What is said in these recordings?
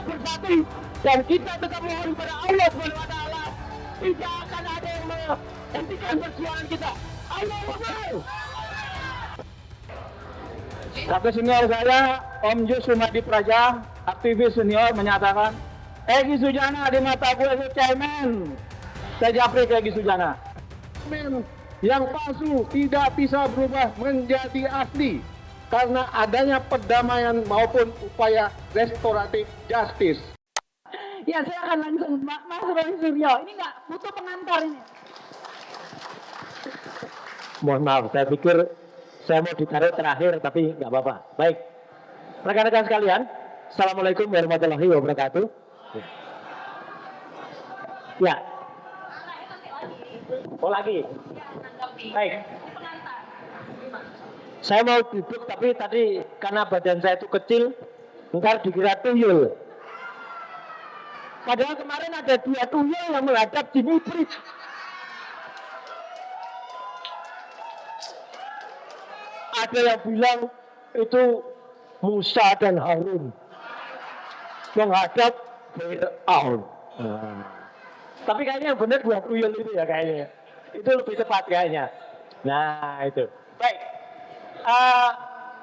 tetap bersatu dan kita tetap mohon kepada Allah Subhanahu wa taala tidak akan ada yang menghentikan perjuangan kita. Allahu Akbar. Kakak senior saya, Om Jus Sumadi Praja, aktivis senior menyatakan, Egy Sujana di mataku itu cemen. Saya japri ke Egy Sujana. Cemen yang palsu tidak bisa berubah menjadi asli karena adanya perdamaian maupun upaya restoratif justice. Ya, saya akan langsung Mas Roy Suryo. Ini nggak butuh pengantar ini. Mohon maaf, saya pikir saya mau ditaruh terakhir, tapi nggak apa-apa. Baik, rekan-rekan sekalian, Assalamualaikum warahmatullahi wabarakatuh. Ya. Oh lagi. Baik. Saya mau duduk, tapi tadi karena badan saya itu kecil, ntar dikira tuyul. Padahal kemarin ada 2 tuyul yang menghadap Jimmy Bridge. Ada yang bilang itu Musa dan Harun menghadap Fir'aun. Tapi kayaknya yang benar 2 tuyul itu ya kayaknya. Itu lebih tepat kayaknya. Nah itu. Baik.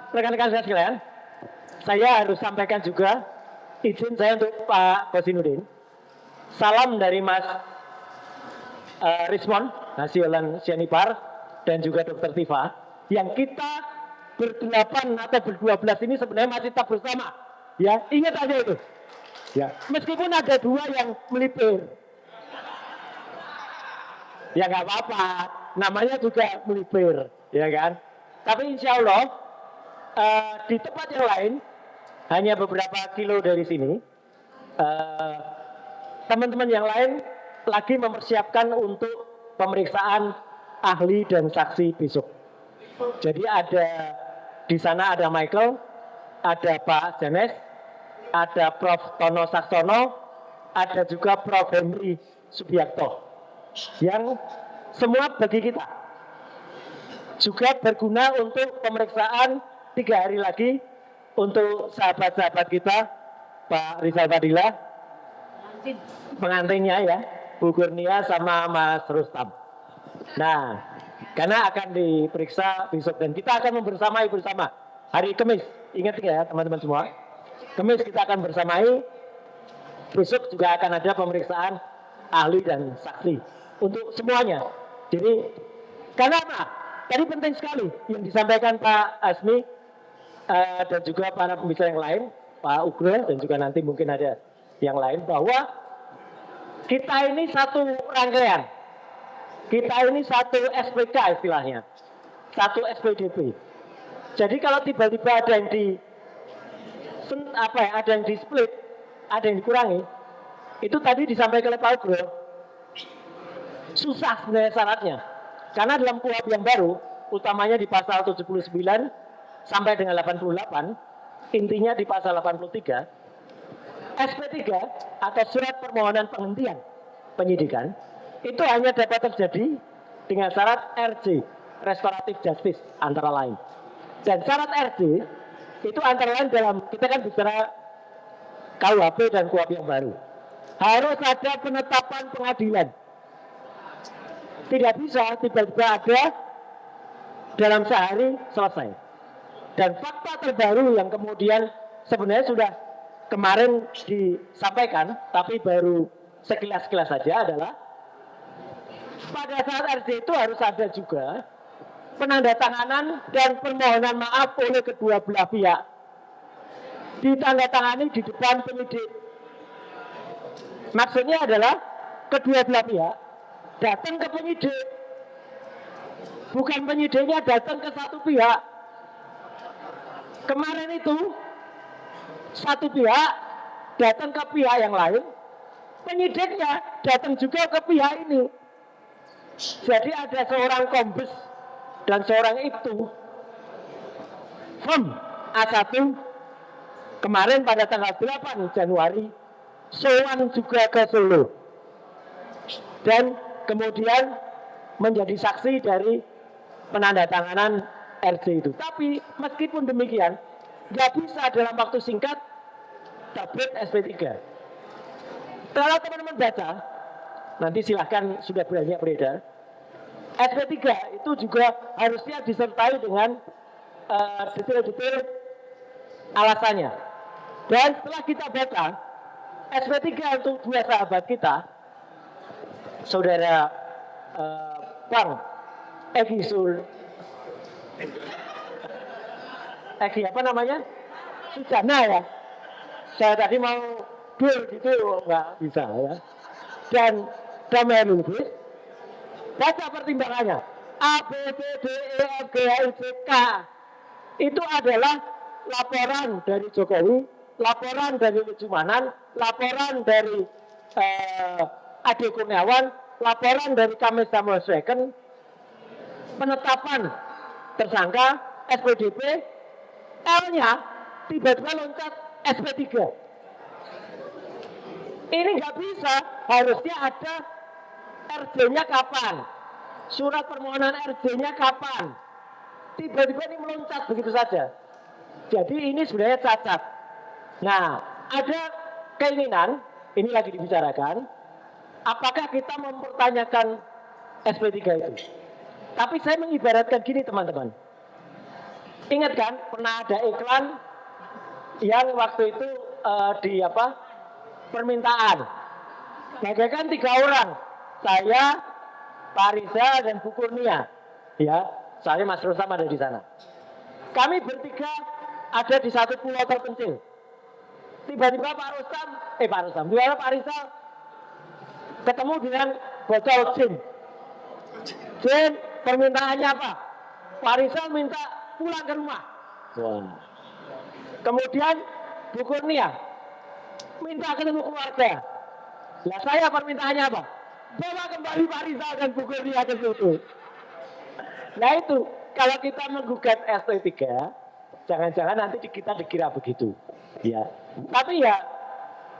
Rekan-rekan saya sekalian, saya harus sampaikan juga izin saya untuk Pak Kosinudin. Salam dari Mas Rismon, Nasiolan Sianipar, dan juga Dr. Tifa, yang kita berdelapan atau ber-12 ini sebenarnya masih tetap bersama. Ya, ingat aja itu. Ya, meskipun ada 2 yang melipir. Ya nggak apa-apa, namanya juga melipir, ya kan? Tapi insya Allah di tempat yang lain, hanya beberapa kilo dari sini, teman-teman yang lain lagi mempersiapkan untuk pemeriksaan ahli dan saksi besok. Jadi di sana ada Michael, ada Pak Janes, ada Prof. Tono Saksono, ada juga Prof. Henry Subiakto, yang semua bagi kita juga berguna untuk pemeriksaan 3 hari lagi untuk sahabat-sahabat kita, Pak Rizal Fadila, pengantinnya ya, Bu Kurnia sama Mas Rustam. Nah, karena akan diperiksa besok dan kita akan bersama hari Kamis. Ingat ya teman-teman semua, Kamis kita akan bersamai. Besok juga akan ada pemeriksaan ahli dan saksi untuk semuanya. Jadi karena apa? Tadi penting sekali yang disampaikan Pak Asmi dan juga para pembicara yang lain, Pak Ugro dan juga nanti mungkin ada yang lain, bahwa kita ini satu rangkaian, kita ini satu SPK istilahnya, satu SPDP. Jadi kalau tiba-tiba ada yang ada yang di split, ada yang dikurangi, itu tadi disampaikan oleh Pak Ugro, susah sebenarnya syaratnya. Karena dalam KUHP yang baru, utamanya di pasal 79 sampai dengan 88, intinya di pasal 83, SP3 atau surat permohonan penghentian penyidikan, itu hanya dapat terjadi dengan syarat RJ, Restoratif Justice antara lain. Dan syarat RJ itu antara lain dalam, kita kan bicara KUHP dan KUHP yang baru, harus ada penetapan pengadilan. Tidak bisa tiba-tiba ada dalam sehari selesai. Dan fakta terbaru yang kemudian sebenarnya sudah kemarin disampaikan, tapi baru sekilas-sekilas saja adalah pada saat RJ itu harus ada juga penandatanganan dan permohonan maaf oleh kedua belah pihak. Ditandatangani di depan penyidik. Maksudnya adalah kedua belah pihak datang ke penyidik, bukan penyidiknya datang ke satu pihak. Kemarin itu satu pihak datang ke pihak yang lain, penyidiknya datang juga ke pihak ini. Jadi ada seorang kombes dan seorang itu A1 kemarin pada tanggal 8 Januari sowan juga ke Solo dan kemudian menjadi saksi dari penandatanganan RJ itu. Tapi meskipun demikian, nggak bisa dalam waktu singkat terbit SP3. Kalau teman-teman baca, nanti silahkan sudah banyak beredar. SP3 itu juga harusnya disertai dengan detail-detail alasannya. Dan setelah kita baca, SP3 untuk dua sahabat kita, saudara Bang Egi Egi apa namanya? Sujana ya. Saya tadi mau gitu nggak bisa ya. Dan Damai Lubis, baca pertimbangannya. A, B, C, D, E, F, G, H, I, J, K. Itu adalah laporan dari Jokowi, laporan dari Lujumanan, laporan dari Ade Kurniawan, laporan dari Kamis Samuel Sweken, penetapan tersangka SPDP, L-nya tiba-tiba loncat SP3. Ini nggak bisa, harusnya ada RJ-nya kapan, surat permohonan RJ-nya kapan, tiba-tiba ini meloncat begitu saja. Jadi ini sebenarnya cacat. Nah, ada keinginan, ini lagi dibicarakan, apakah kita mempertanyakan SP3 itu. Tapi saya mengibaratkan gini teman-teman. Ingat kan, pernah ada iklan yang waktu itu di permintaan. Bagaikan 3 orang, saya, Pak Riza dan Bu Kurnia. Ya, saya Mas Rosam ada di sana. Kami bertiga ada di satu pulau terpencil. Tiba-tiba Pak Riza ketemu dengan botol gin. Gin, permintaannya apa? Pak Riza minta pulang ke rumah. Wah. Kemudian Bu Kurnia minta ketemu keluarga. Lah saya permintaannya apa? Bawa kembali Pak Riza dan Bu Kurnia ke situ. Nah itu, kalau kita menggugat SP3, jangan-jangan nanti kita dikira begitu. Ya. Tapi ya,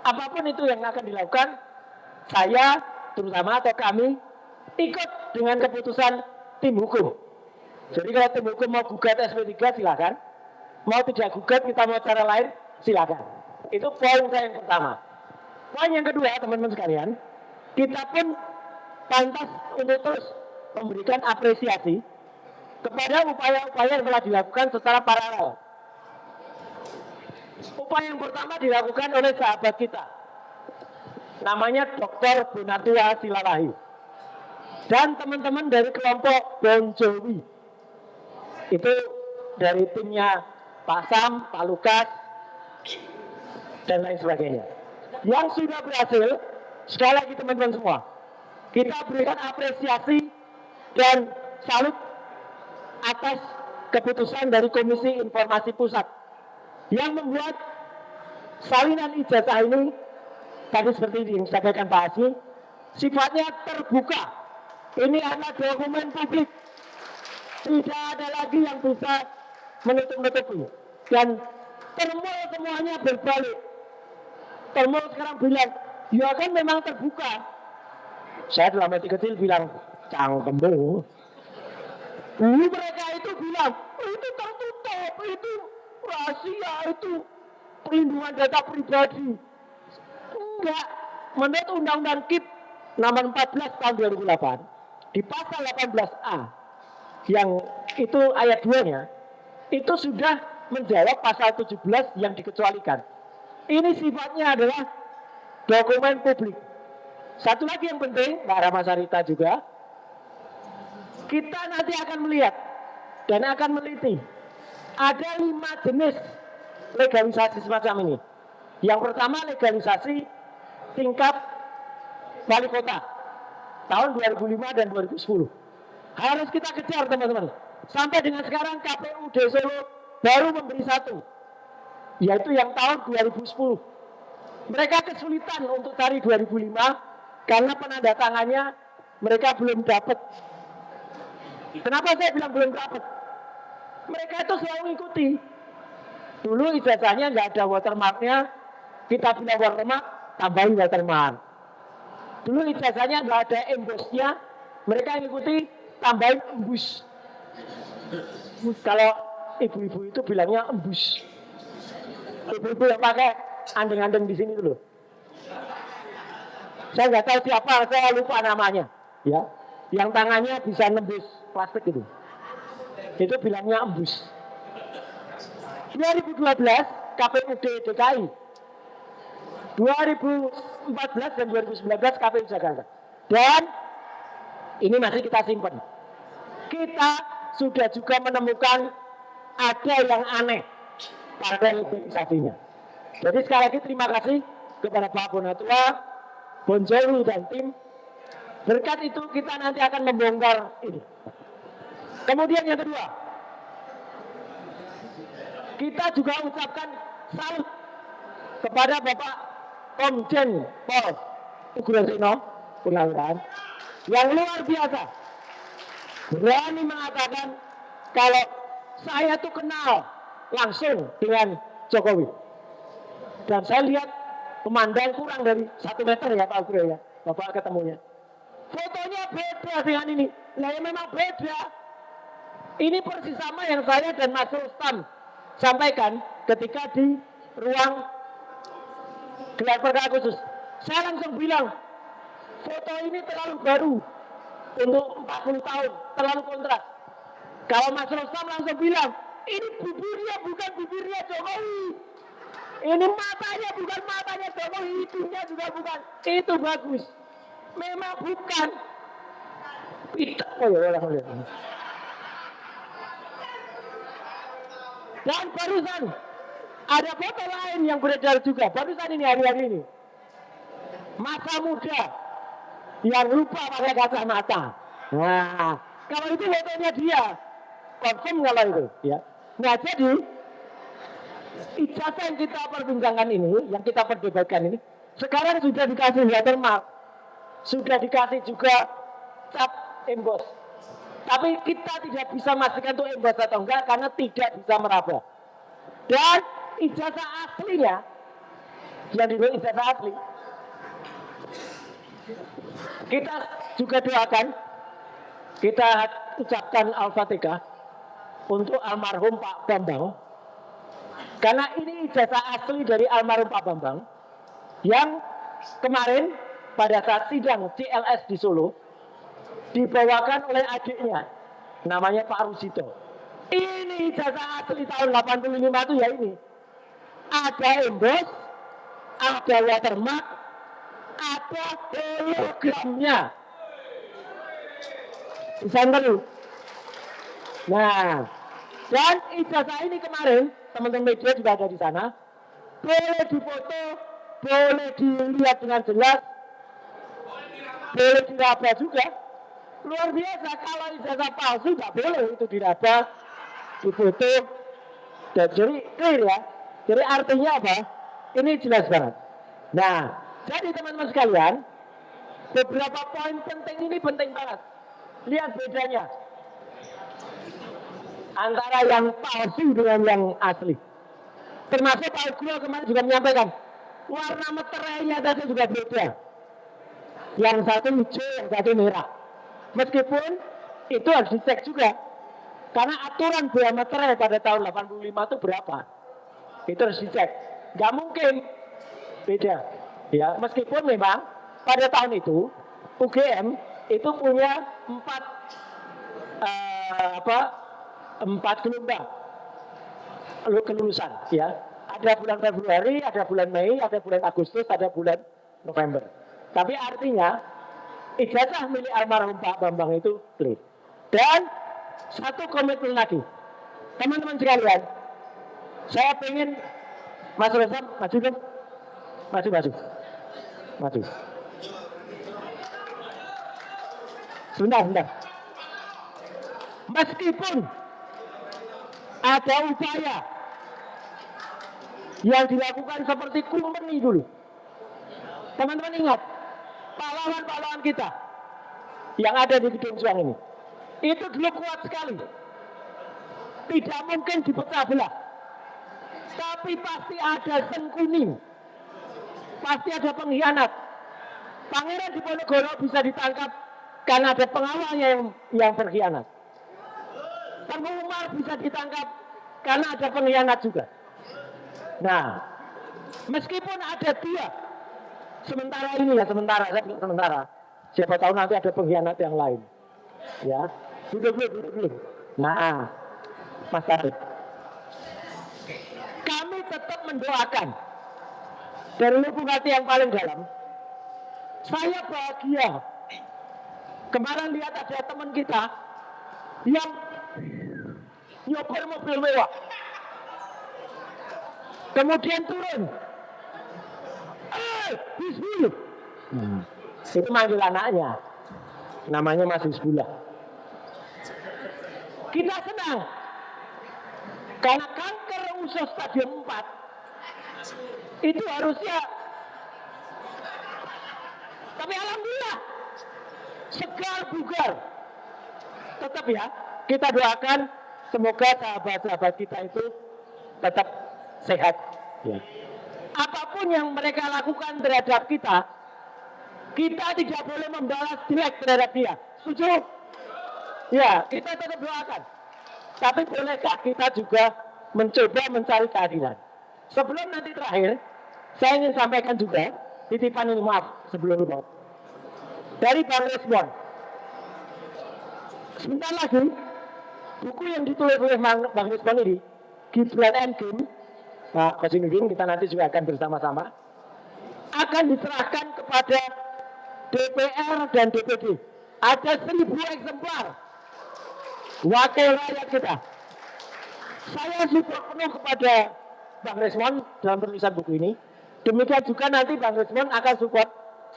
apapun itu yang akan dilakukan, saya terutama atau kami ikut dengan keputusan tim hukum. Jadi kalau tim hukum mau gugat SP3 silakan. Mau tidak gugat, kita mau cara lain, silakan. Itu poin saya yang pertama. Poin yang kedua, teman-teman sekalian, kita pun pantas untuk terus memberikan apresiasi kepada upaya-upaya yang telah dilakukan secara paralel. Upaya yang pertama dilakukan oleh sahabat kita, namanya Dr. Bonatua Silalahi, dan teman-teman dari kelompok Bon Jovi. Itu dari timnya Pak Sam, Pak Lukas, dan lain sebagainya. Yang sudah berhasil, sekali lagi teman-teman semua, kita berikan apresiasi dan salut atas keputusan dari Komisi Informasi Pusat yang membuat salinan ijazah ini, tadi seperti yang disampaikan Pak Asmi, sifatnya terbuka. Ini adalah dokumen publik. Tidak ada lagi yang bisa menutup-nutupi. Dan Termol semuanya berbalik. Termol sekarang bilang, ya kan memang terbuka. Saya dalam hati kecil bilang, cangkemmu. Dulu mereka itu bilang, itu tertutup, itu rahasia, itu perlindungan data pribadi. Enggak, menurut Undang-Undang KIP nomor 14 tahun 2008, di pasal 18A, yang itu ayat 2-nya, itu sudah menjawab pasal 17 yang dikecualikan. Ini sifatnya adalah dokumen publik. Satu lagi yang penting, Mbak Rama Sarita juga, kita nanti akan melihat dan akan meneliti. Ada 5 jenis legalisasi semacam ini. Yang pertama legalisasi tingkat wali kota tahun 2005 dan 2010. Harus kita kejar teman-teman. Sampai dengan sekarang KPUD Solo baru memberi 1, yaitu yang tahun 2010. Mereka kesulitan untuk cari 2005 karena penandatangannya mereka belum dapat. Kenapa saya bilang belum dapat? Mereka itu selalu mengikuti. Dulu ijazahnya nggak ada watermarknya, kita bilang watermark, tambahin watermark. Dulu ijazahnya nggak ada embossnya, mereka mengikuti, tambahin embus. Kalau ibu-ibu itu bilangnya embus. Ibu-ibu yang pakai andeng-andeng di sini dulu. Saya nggak tahu siapa, saya lupa namanya. Ya, yang tangannya bisa nembus plastik itu. Itu bilangnya embus. 2012 KPUD DKI, 2014 dan 2019 KPU Jakarta. Dan ini masih kita simpan. Kita sudah juga menemukan ada yang aneh pada legislasinya. Jadi sekali lagi terima kasih kepada Pak Bonatua, Bonjolu dan tim. Berkat itu kita nanti akan membongkar ini. Kemudian yang kedua, kita juga ucapkan salut kepada Bapak Komjen Pol Ugroseno Purnawirawan yang luar biasa berani mengatakan kalau saya tuh kenal langsung dengan Jokowi. Dan saya lihat memandang kurang dari 1 meter ya Pak Ugro ya, Bapak ketemunya. Fotonya beda dengan ini. Nah ya memang beda. Ini persis sama yang saya dan Mas Rustam sampaikan ketika di ruang gelar perkara khusus. Saya langsung bilang, foto ini terlalu baru untuk 40 tahun, terlalu kontras. Kalau Mas Rustam langsung bilang, ini bibirnya bukan bibirnya Jokowi. Ini matanya bukan matanya Jokowi, hidungnya juga bukan. Itu bagus. Memang bukan. Dan barusan ada foto lain yang beredar juga. Barusan ini hari-hari ini. Masa muda yang lupa pakai kacamata. Nah, kalau itu fotonya dia, confirm kalau itu. Ya. Nah jadi ijazah yang kita perbincangkan ini, yang kita perdebatkan ini, sekarang sudah dikasih watermark, sudah dikasih juga cap emboss. Tapi kita tidak bisa memastikan itu emboss atau enggak karena tidak bisa meraba. Dan ijazah aslinya, yang disebut ijazah asli, kita juga doakan, kita ucapkan Al-Fatihah untuk almarhum Pak Bambang. Karena ini ijazah asli dari almarhum Pak Bambang yang kemarin pada saat sidang CLS di Solo dibawakan oleh adiknya namanya Pak Rusito. Ini ijazah asli tahun 85 itu ya ini. Ada emboss, ada watermark, ada hologramnya. Desainer dulu. Nah, dan ijazah ini kemarin teman-teman media juga ada di sana. Boleh difoto, boleh dilihat dengan jelas, boleh diraba juga. Luar biasa, kalau ijazah palsu nggak boleh itu diraba, difoto. Dan jadi clear ya. Jadi artinya apa? Ini jelas banget. Nah, jadi teman-teman sekalian, beberapa poin penting ini penting banget. Lihat bedanya antara yang palsu dengan yang asli. Termasuk Pak Ugro kemarin juga menyampaikan, warna meterainya tadi juga beda. Yang satu hijau, yang satu merah. Meskipun itu harus dicek juga. Karena aturan bea meterai pada tahun 85 itu berapa? Itu harus dicek. Gak mungkin beda. Ya, meskipun memang pada tahun itu UGM itu punya 4 gelombang kelulusan, ya. Ada bulan Februari, ada bulan Mei, ada bulan Agustus, ada bulan November. Tapi artinya ijazah milik almarhum Pak Bambang itu clear. Dan satu komitmen lagi, teman-teman sekalian, saya pengen Mas Reza maju dong, maju. Sebentar. Meskipun ada upaya yang dilakukan seperti kumpeni dulu. Teman-teman ingat, pahlawan-pahlawan kita yang ada di gedung Suang ini, itu dulu kuat sekali. Tidak mungkin dipecah belah. Tapi pasti ada sengkuning. Pasti ada pengkhianat. Pangeran Diponegoro bisa ditangkap karena ada pengawalnya yang berkhianat. Tengku Umar bisa ditangkap karena ada pengkhianat juga. Nah, Meskipun ada dia, sementara ini ya, sementara. Siapa tahu nanti ada pengkhianat yang lain. Ya, duduk dulu. Nah, Mas Tarik. Kami tetap mendoakan dari lubuk hati yang paling dalam. Saya bahagia. Kemarin lihat ada teman kita yang nyopir mobil mewah. Kemudian turun. Bismillah. Itu manggil anaknya. Namanya Mas Hizbullah. Kita senang. Karena kanker usus stadium 4 itu harusnya, tapi alhamdulillah segar bugar. Tetap ya, kita doakan semoga sahabat-sahabat kita itu tetap sehat. Ya. Apapun yang mereka lakukan terhadap kita tidak boleh membalas jelek terhadap dia. Setuju? Ya, kita tetap doakan. Tapi bolehkah kita juga mencoba mencari keadilan? Sebelum nanti terakhir, saya ingin sampaikan juga titipan ini, maaf sebelum itu, dari Bang Resmon. Sebentar lagi, buku yang ditulis oleh Bang Resmon ini, Gibran Endgame, Pak Kosinudin, kita nanti juga akan bersama-sama, akan diserahkan kepada DPR dan DPD. Ada 1000 eksemplar. Wakil rakyat kita. Saya support penuh kepada Bang Resmon dalam penulisan buku ini. Demikian juga nanti Bang Resmon akan support.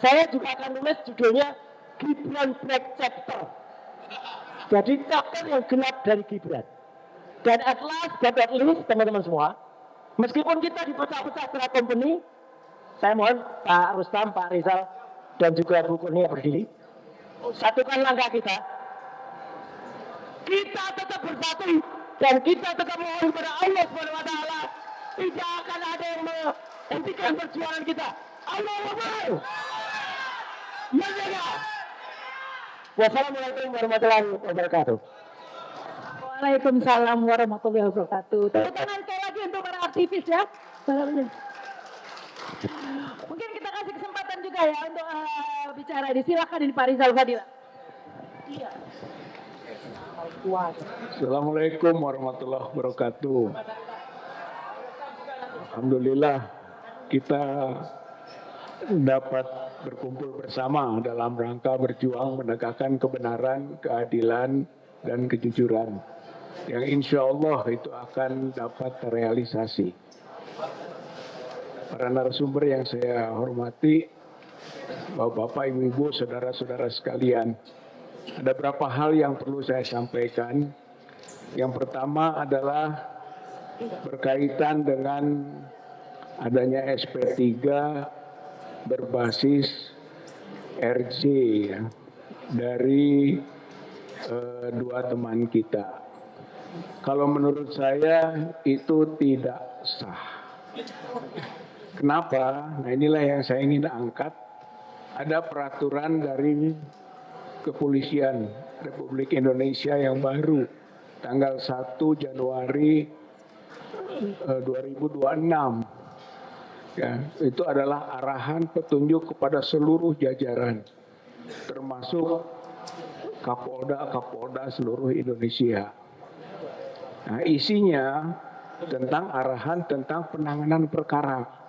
Saya juga akan nulis judulnya Gibran Black Chapter. Jadi chapter yang gelap dari Gibran. Dan at last, but at least, teman-teman semua, meskipun kita dipecah-pecah secara company, saya mohon Pak Rustam, Pak Rizal, dan juga Bu Kurnia berdiri. Satukan langkah kita. Kita tetap bersatu dan kita tetap mohon kepada Allah SWT, tidak akan ada yang menghentikan perjuangan kita. Allahu Akbar. Merdeka. Wassalamualaikum warahmatullahi wabarakatuh. Waalaikumsalam warahmatullahi wabarakatuh. Tepuk tangan sekali lagi untuk para aktivis ya. Mungkin kita kasih kesempatan juga ya untuk bicara. Silakan ini Pak Rizal Fadila. Iya. Assalamualaikum warahmatullahi wabarakatuh. Alhamdulillah kita dapat berkumpul bersama dalam rangka berjuang menegakkan kebenaran, keadilan, dan kejujuran yang insya Allah itu akan dapat terrealisasi. Para narasumber yang saya hormati, Bapak-bapak, Ibu-ibu, saudara-saudara sekalian, ada beberapa hal yang perlu saya sampaikan. Yang pertama adalah berkaitan dengan adanya SP3 berbasis RJ ya, dari dua teman kita. Kalau menurut saya itu tidak sah. Kenapa? Nah inilah yang saya ingin angkat. Ada peraturan dari Kepolisian Republik Indonesia yang baru tanggal 1 Januari 2026. Ya, itu adalah arahan petunjuk kepada seluruh jajaran termasuk Kapolda seluruh Indonesia. Nah, isinya tentang arahan tentang penanganan perkara.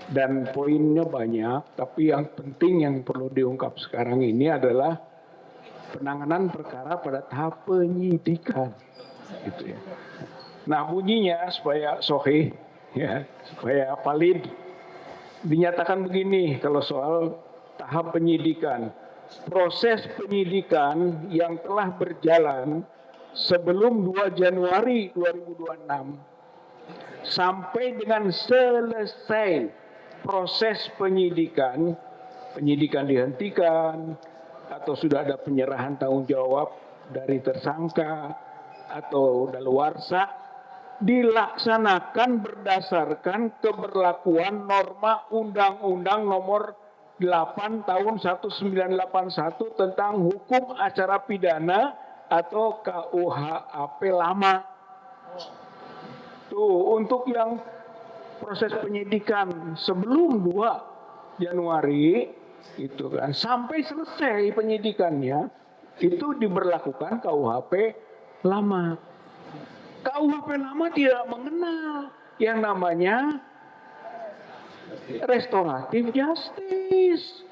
Dan poinnya banyak, tapi yang penting yang perlu diungkap sekarang ini adalah penanganan perkara pada tahap penyidikan. Gitu ya. Nah bunyinya supaya sahih, ya, supaya valid, dinyatakan begini kalau soal tahap penyidikan. Proses penyidikan yang telah berjalan sebelum 2 Januari 2026 sampai dengan selesai proses penyidikan dihentikan atau sudah ada penyerahan tanggung jawab dari tersangka atau daluarsa dilaksanakan berdasarkan keberlakuan norma Undang-Undang Nomor 8 Tahun 1981 tentang Hukum Acara Pidana atau KUHP lama. Tuh, untuk yang proses penyidikan sebelum 2 Januari itu kan sampai selesai penyidikannya itu diberlakukan KUHP lama. KUHP lama tidak mengenal yang namanya restoratif justice.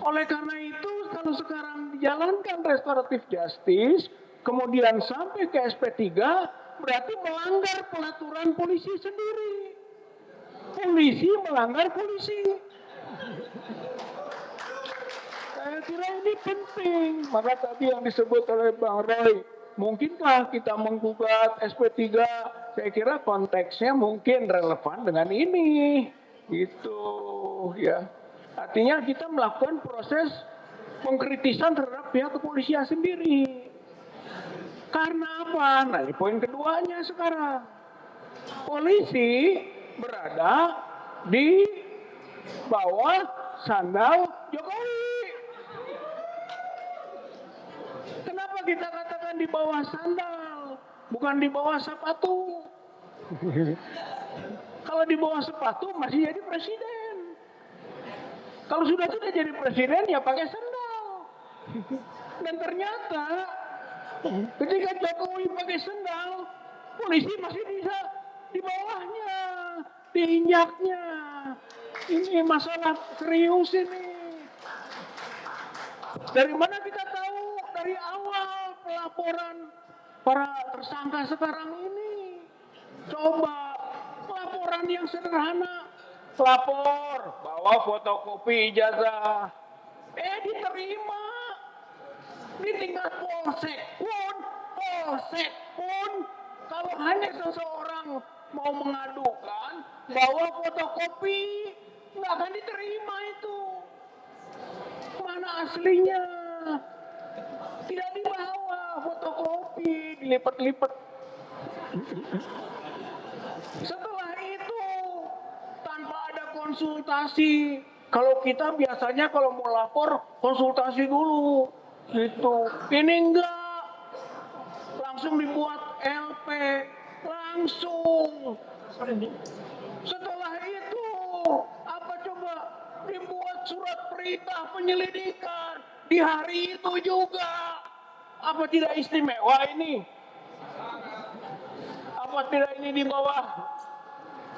Oleh karena itu kalau sekarang dijalankan restoratif justice kemudian sampai ke SP3 berarti melanggar peraturan polisi sendiri. Polisi melanggar polisi. Saya kira ini penting. Maka tadi yang disebut oleh Bang Roy, mungkinkah kita menggugat SP3? Saya kira konteksnya mungkin relevan dengan ini. Gitu ya. Artinya kita melakukan proses pengkritisan terhadap pihak kepolisian sendiri. Karena apa? Nah, ini poin keduanya sekarang. Polisi berada di bawah sandal Jokowi. Kenapa kita katakan di bawah sandal, bukan di bawah sepatu? Kalau di bawah sepatu masih jadi presiden. Kalau sudah jadi presiden ya pakai sandal. Dan ternyata ketika Jokowi pakai sandal, polisi masih bisa di bawahnya, diinjaknya. Ini masalah serius ini. Dari mana kita tahu? Dari awal pelaporan para tersangka sekarang ini. Coba laporan yang sederhana. Lapor, bawa fotokopi ijazah. Diterima. Di tingkat polsek pun, kalau hanya seseorang mau mengadukan, bawa fotokopi, nggak akan diterima itu. Mana aslinya? Tidak dibawa fotokopi, dilipat-lipat. Setelah itu, tanpa ada konsultasi, kalau kita biasanya kalau mau lapor, konsultasi dulu. Gitu. Ini enggak. Langsung dibuat LP. Langsung. Setelah itu, apa coba? Dibuat surat perintah penyelidikan. Di hari itu juga. Apa tidak istimewa ini? Apa tidak ini di bawah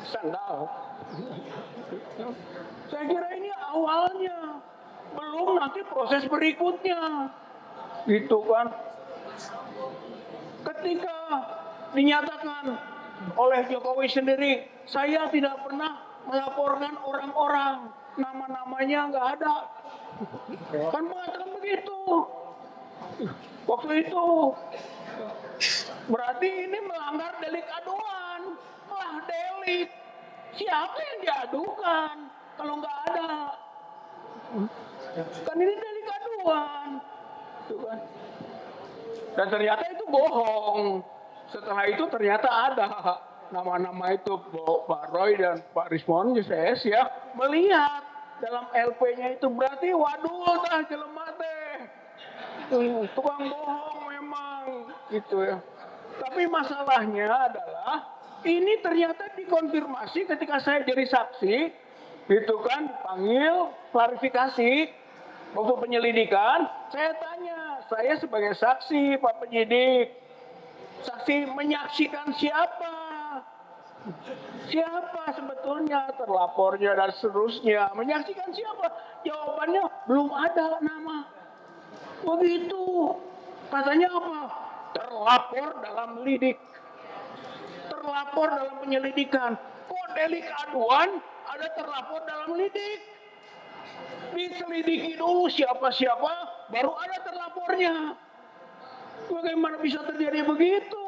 sandal? Saya kira ini awalnya. Belum nanti proses berikutnya. Gitu kan. Ketika dinyatakan oleh Jokowi sendiri, saya tidak pernah melaporkan orang-orang. Nama-namanya nggak ada. Kan mengatakan begitu. Waktu itu. Berarti ini melanggar delik aduan. Lah delik. Siapa yang diadukan? Kalau nggak ada. Kan ini delik aduan. Kan. Dan ternyata itu bohong. Setelah itu ternyata ada nama-nama itu Pak Roy dan Pak Rismon Yoses ya melihat dalam LP-nya itu berarti waduh dah jelema teh. Tukang bohong memang gitu ya. Tapi masalahnya adalah ini ternyata dikonfirmasi ketika saya jadi saksi, gitu kan, panggil klarifikasi waktu penyelidikan, saya tanya, saya sebagai saksi Pak penyidik, saksi menyaksikan siapa? Siapa sebetulnya terlapornya dan seterusnya? Menyaksikan siapa? Jawabannya belum ada nama. Begitu. Katanya apa? Terlapor dalam lidik. Terlapor dalam penyelidikan. Kok delik aduan ada terlapor dalam lidik? Diselidiki dulu siapa-siapa, baru ada terlapornya. Bagaimana bisa terjadi begitu?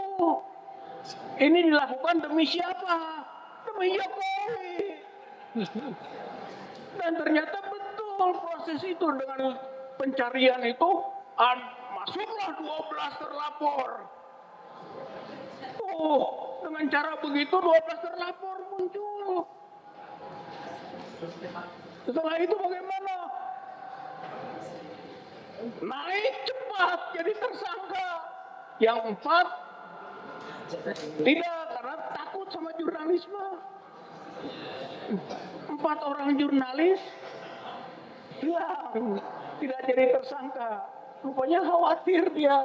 Ini dilakukan demi siapa? Demi Jokowi. Dan ternyata betul proses itu dengan pencarian itu masuklah 12 terlapor. Dengan cara begitu 12 terlapor muncul. Setelah itu bagaimana? Naik cepat jadi tersangka. Yang 4 tidak, karena takut sama jurnalisme. 4 orang jurnalis hilang, tidak jadi tersangka. Rupanya khawatir dia.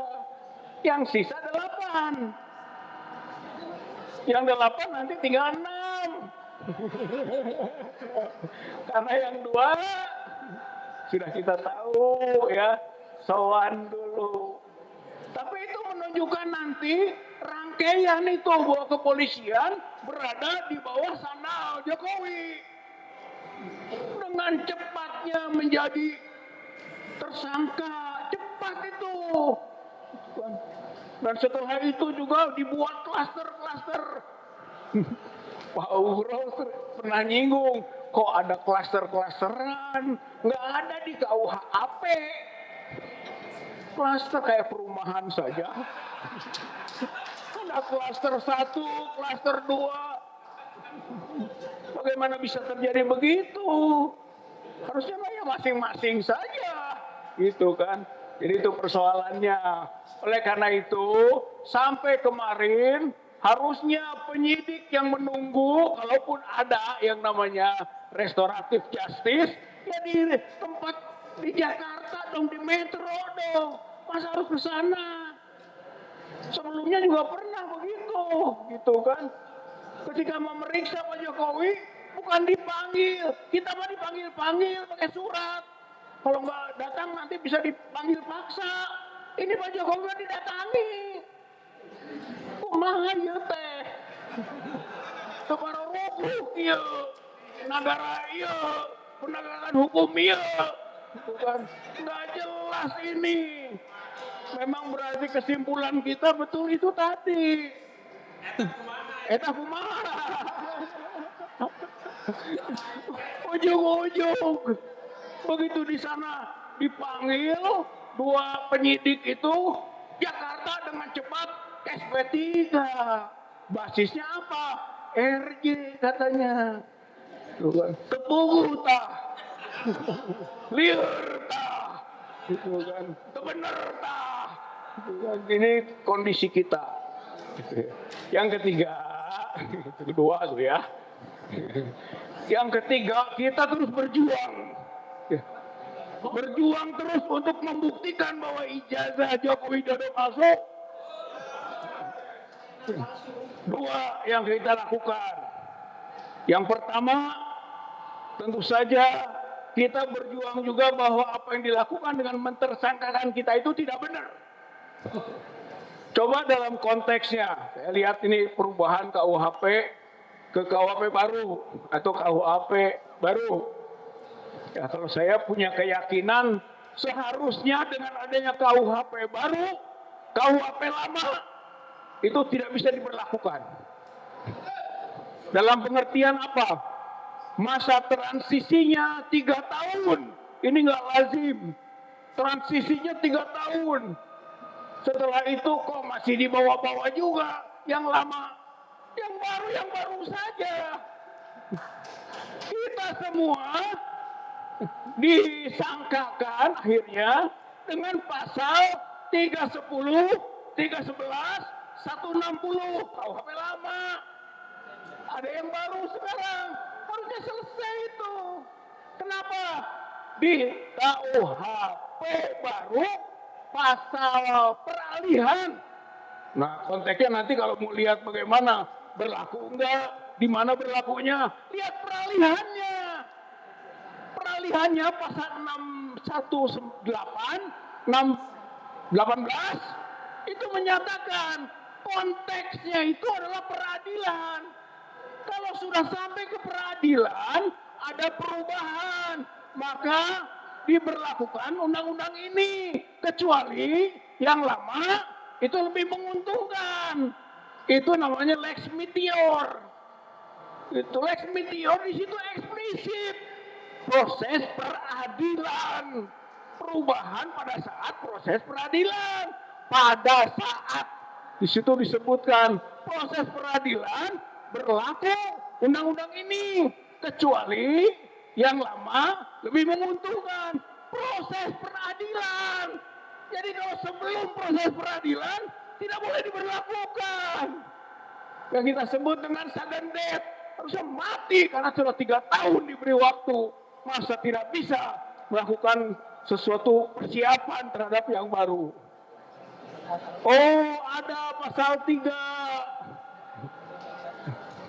Yang sisa 8. Yang 8 nanti tinggal 6. Karena yang 2 sudah kita tahu ya, sowan dulu. Tapi itu menunjukkan nanti rangkaian itu bahwa kepolisian berada di bawah sandal Jokowi. Dengan cepatnya menjadi tersangka, cepat itu. Dan setelah itu juga dibuat klaster-klaster. Pak Ugro pernah nyinggung, kok ada klaster-klasteran? Nggak ada di KUHP. Klaster kayak perumahan saja. Ada klaster 1, klaster 2. Bagaimana bisa terjadi begitu? Harusnya ya masing-masing saja. Gitu kan. Jadi itu persoalannya. Oleh karena itu, sampai kemarin harusnya penyidik yang menunggu, kalaupun ada yang namanya restoratif justice, ya di tempat di Jakarta dong, di metro dong. Masa harus ke sana? Sebelumnya juga pernah begitu, gitu kan. Ketika memeriksa Pak Jokowi, bukan dipanggil. Kita mah dipanggil-panggil pakai surat. Kalau nggak datang nanti bisa dipanggil paksa. Ini Pak Jokowi nggak didatangi. Kumaha ieu teh? Sabaraha rubuh ieu. Negara ieu, penegakan hukum ieu. Bukan, nggak jelas ini. Memang berarti kesimpulan kita betul itu tadi. Eta kumaha? Ujung-ujung begitu di sana dipanggil 2 penyidik itu, Jakarta dengan cepat SP3. Basisnya apa? RJ katanya. Tepugu tah. Liur tah. Gitu kan. Bener tah. Gitu kan. Ini kondisi kita. Yang ketiga, kedua tuh ya. Yang ketiga, kita terus berjuang. Berjuang terus untuk membuktikan bahwa ijazah Joko Widodo masuk. 2 yang kita lakukan. Yang pertama, tentu saja kita berjuang juga bahwa apa yang dilakukan dengan mentersangkakan kita itu tidak benar. Coba dalam konteksnya, saya lihat ini perubahan KUHP ke KUHP baru atau KUHP baru. Ya, kalau saya punya keyakinan seharusnya dengan adanya KUHP baru, KUHP lama itu tidak bisa diberlakukan. Dalam pengertian apa? Masa transisinya 3 tahun. Ini nggak lazim. Transisinya 3 tahun. Setelah itu kok masih dibawa-bawa juga yang lama. Yang baru saja. Kita semua disangkakan akhirnya dengan pasal 310, 311, 160 KUHP lama. Ada yang baru sekarang. Harusnya selesai itu. Kenapa? Di KUHP baru pasal peralihan. Nah, konteksnya nanti kalau mau lihat bagaimana berlaku enggak, di mana berlakunya, lihat peralihannya. Peralihannya pasal 618, 618 itu menyatakan konteksnya itu adalah peradilan. Kalau sudah sampai ke peradilan, ada perubahan, maka diberlakukan undang-undang ini. Kecuali yang lama itu lebih menguntungkan. Itu namanya Lex Meteor. Itu Lex Meteor di situ eksplisit. Proses peradilan. Perubahan pada saat proses peradilan. Pada saat di situ disebutkan proses peradilan berlaku undang-undang ini. Kecuali yang lama lebih menguntungkan. Proses peradilan. Jadi kalau sebelum proses peradilan tidak boleh diberlakukan. Yang kita sebut dengan sudden death. harusnya mati karena sudah 3 tahun diberi waktu. Masa tidak bisa melakukan sesuatu persiapan terhadap yang baru. Oh, ada pasal 3.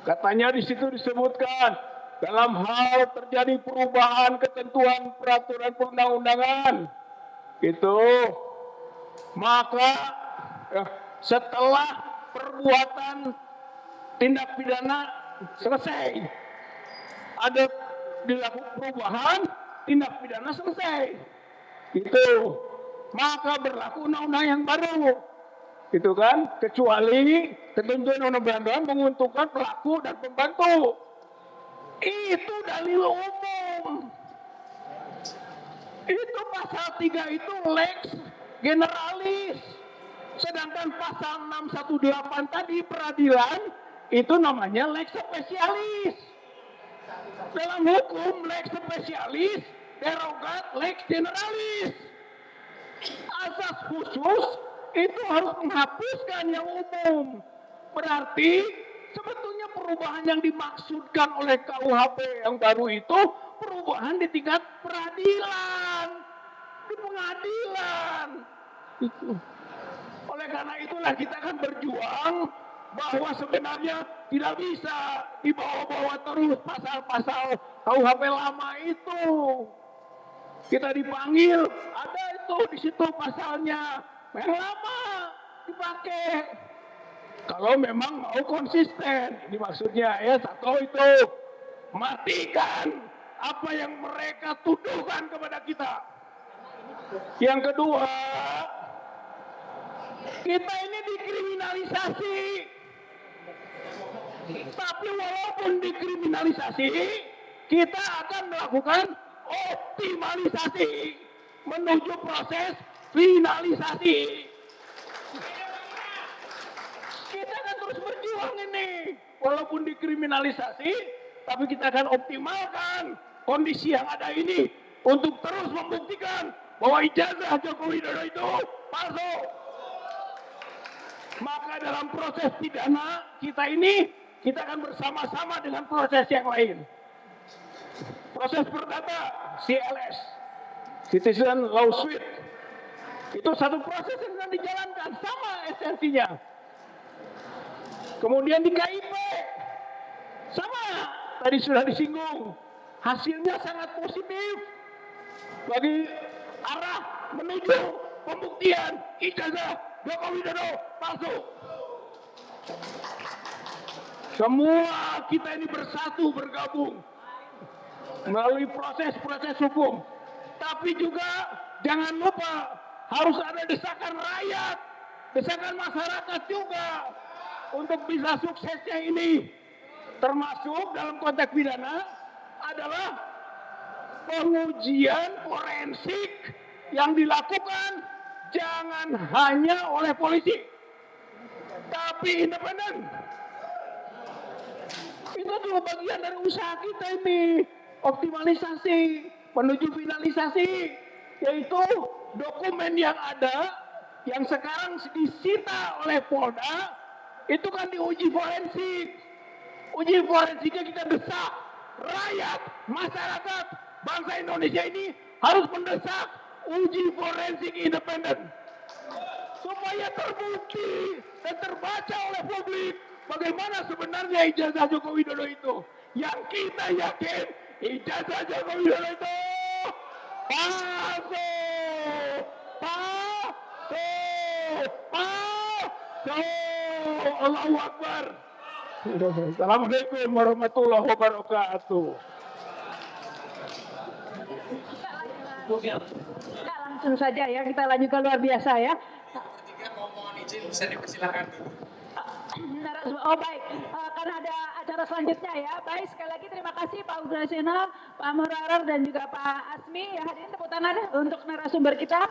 Katanya di situ disebutkan dalam hal terjadi perubahan ketentuan peraturan perundang-undangan itu, maka setelah perbuatan tindak pidana selesai, ada dilakukan perubahan tindak pidana selesai, itu maka berlaku undang-undang yang baru, itu kan, kecuali ketentuan undang-undang menguntungkan pelaku dan pembantu. Itu dalil umum. Itu pasal 3 itu lex generalis. Sedangkan pasal 618 tadi peradilan itu namanya lex spesialis. Dalam hukum lex spesialis derogat lex generalis. Asas khusus itu harus menghapuskan yang umum. Berarti sebetulnya perubahan yang dimaksudkan oleh KUHP yang baru itu perubahan di tingkat peradilan, di pengadilan. Itu. Oleh karena itulah kita akan berjuang bahwa sebenarnya tidak bisa dibawa-bawa terus pasal-pasal KUHP lama itu. Kita dipanggil, ada itu di situ pasalnya, yang lama dipakai. Kalau memang mau konsisten, ini maksudnya ya, satu itu matikan apa yang mereka tuduhkan kepada kita. Yang kedua, kita ini dikriminalisasi. Tapi walaupun dikriminalisasi, kita akan melakukan optimalisasi menuju proses finalisasi. Kita akan terus berjuang ini. Walaupun dikriminalisasi, tapi kita akan optimalkan kondisi yang ada ini untuk terus membuktikan bahwa ijazah Joko Widodo itu palsu. Maka dalam proses pidana kita ini, kita akan bersama-sama dengan proses yang lain. Proses perdata, CLS, Citizen Law Suite. Itu satu proses yang sedang dijalankan, sama esensinya. Kemudian di KIP, sama, tadi sudah disinggung, hasilnya sangat positif bagi arah menuju pembuktian ijazah Joko Widodo palsu. Semua kita ini bersatu, bergabung melalui proses-proses hukum. Tapi juga jangan lupa harus ada desakan rakyat, desakan masyarakat juga untuk bisa suksesnya ini. Termasuk dalam konteks pidana adalah pengujian forensik yang dilakukan jangan hanya oleh polisi, tapi independen. Itu adalah bagian dari usaha kita ini, optimalisasi menuju finalisasi, yaitu dokumen yang ada yang sekarang disita oleh Polda itu kan diuji forensik. Uji forensiknya kita desak rakyat, masyarakat, bangsa Indonesia ini harus mendesak uji forensik independen supaya terbukti dan terbaca oleh publik bagaimana sebenarnya ijazah Joko Widodo itu. Yang kita yakin ijazah Joko Widodo itu palsu, palsu, palsu. Allahu Akbar. Assalamualaikum warahmatullahi wabarakatuh. Langsung saja ya, kita lanjutkan luar biasa ya. Mohon izin bisa dipersilakan. Oh baik, karena ada acara selanjutnya ya. Baik, sekali lagi terima kasih Pak Gubernur Nasional, Pak Murarar dan juga Pak Asmi. Ya, hadirin tepuk tangan untuk narasumber kita.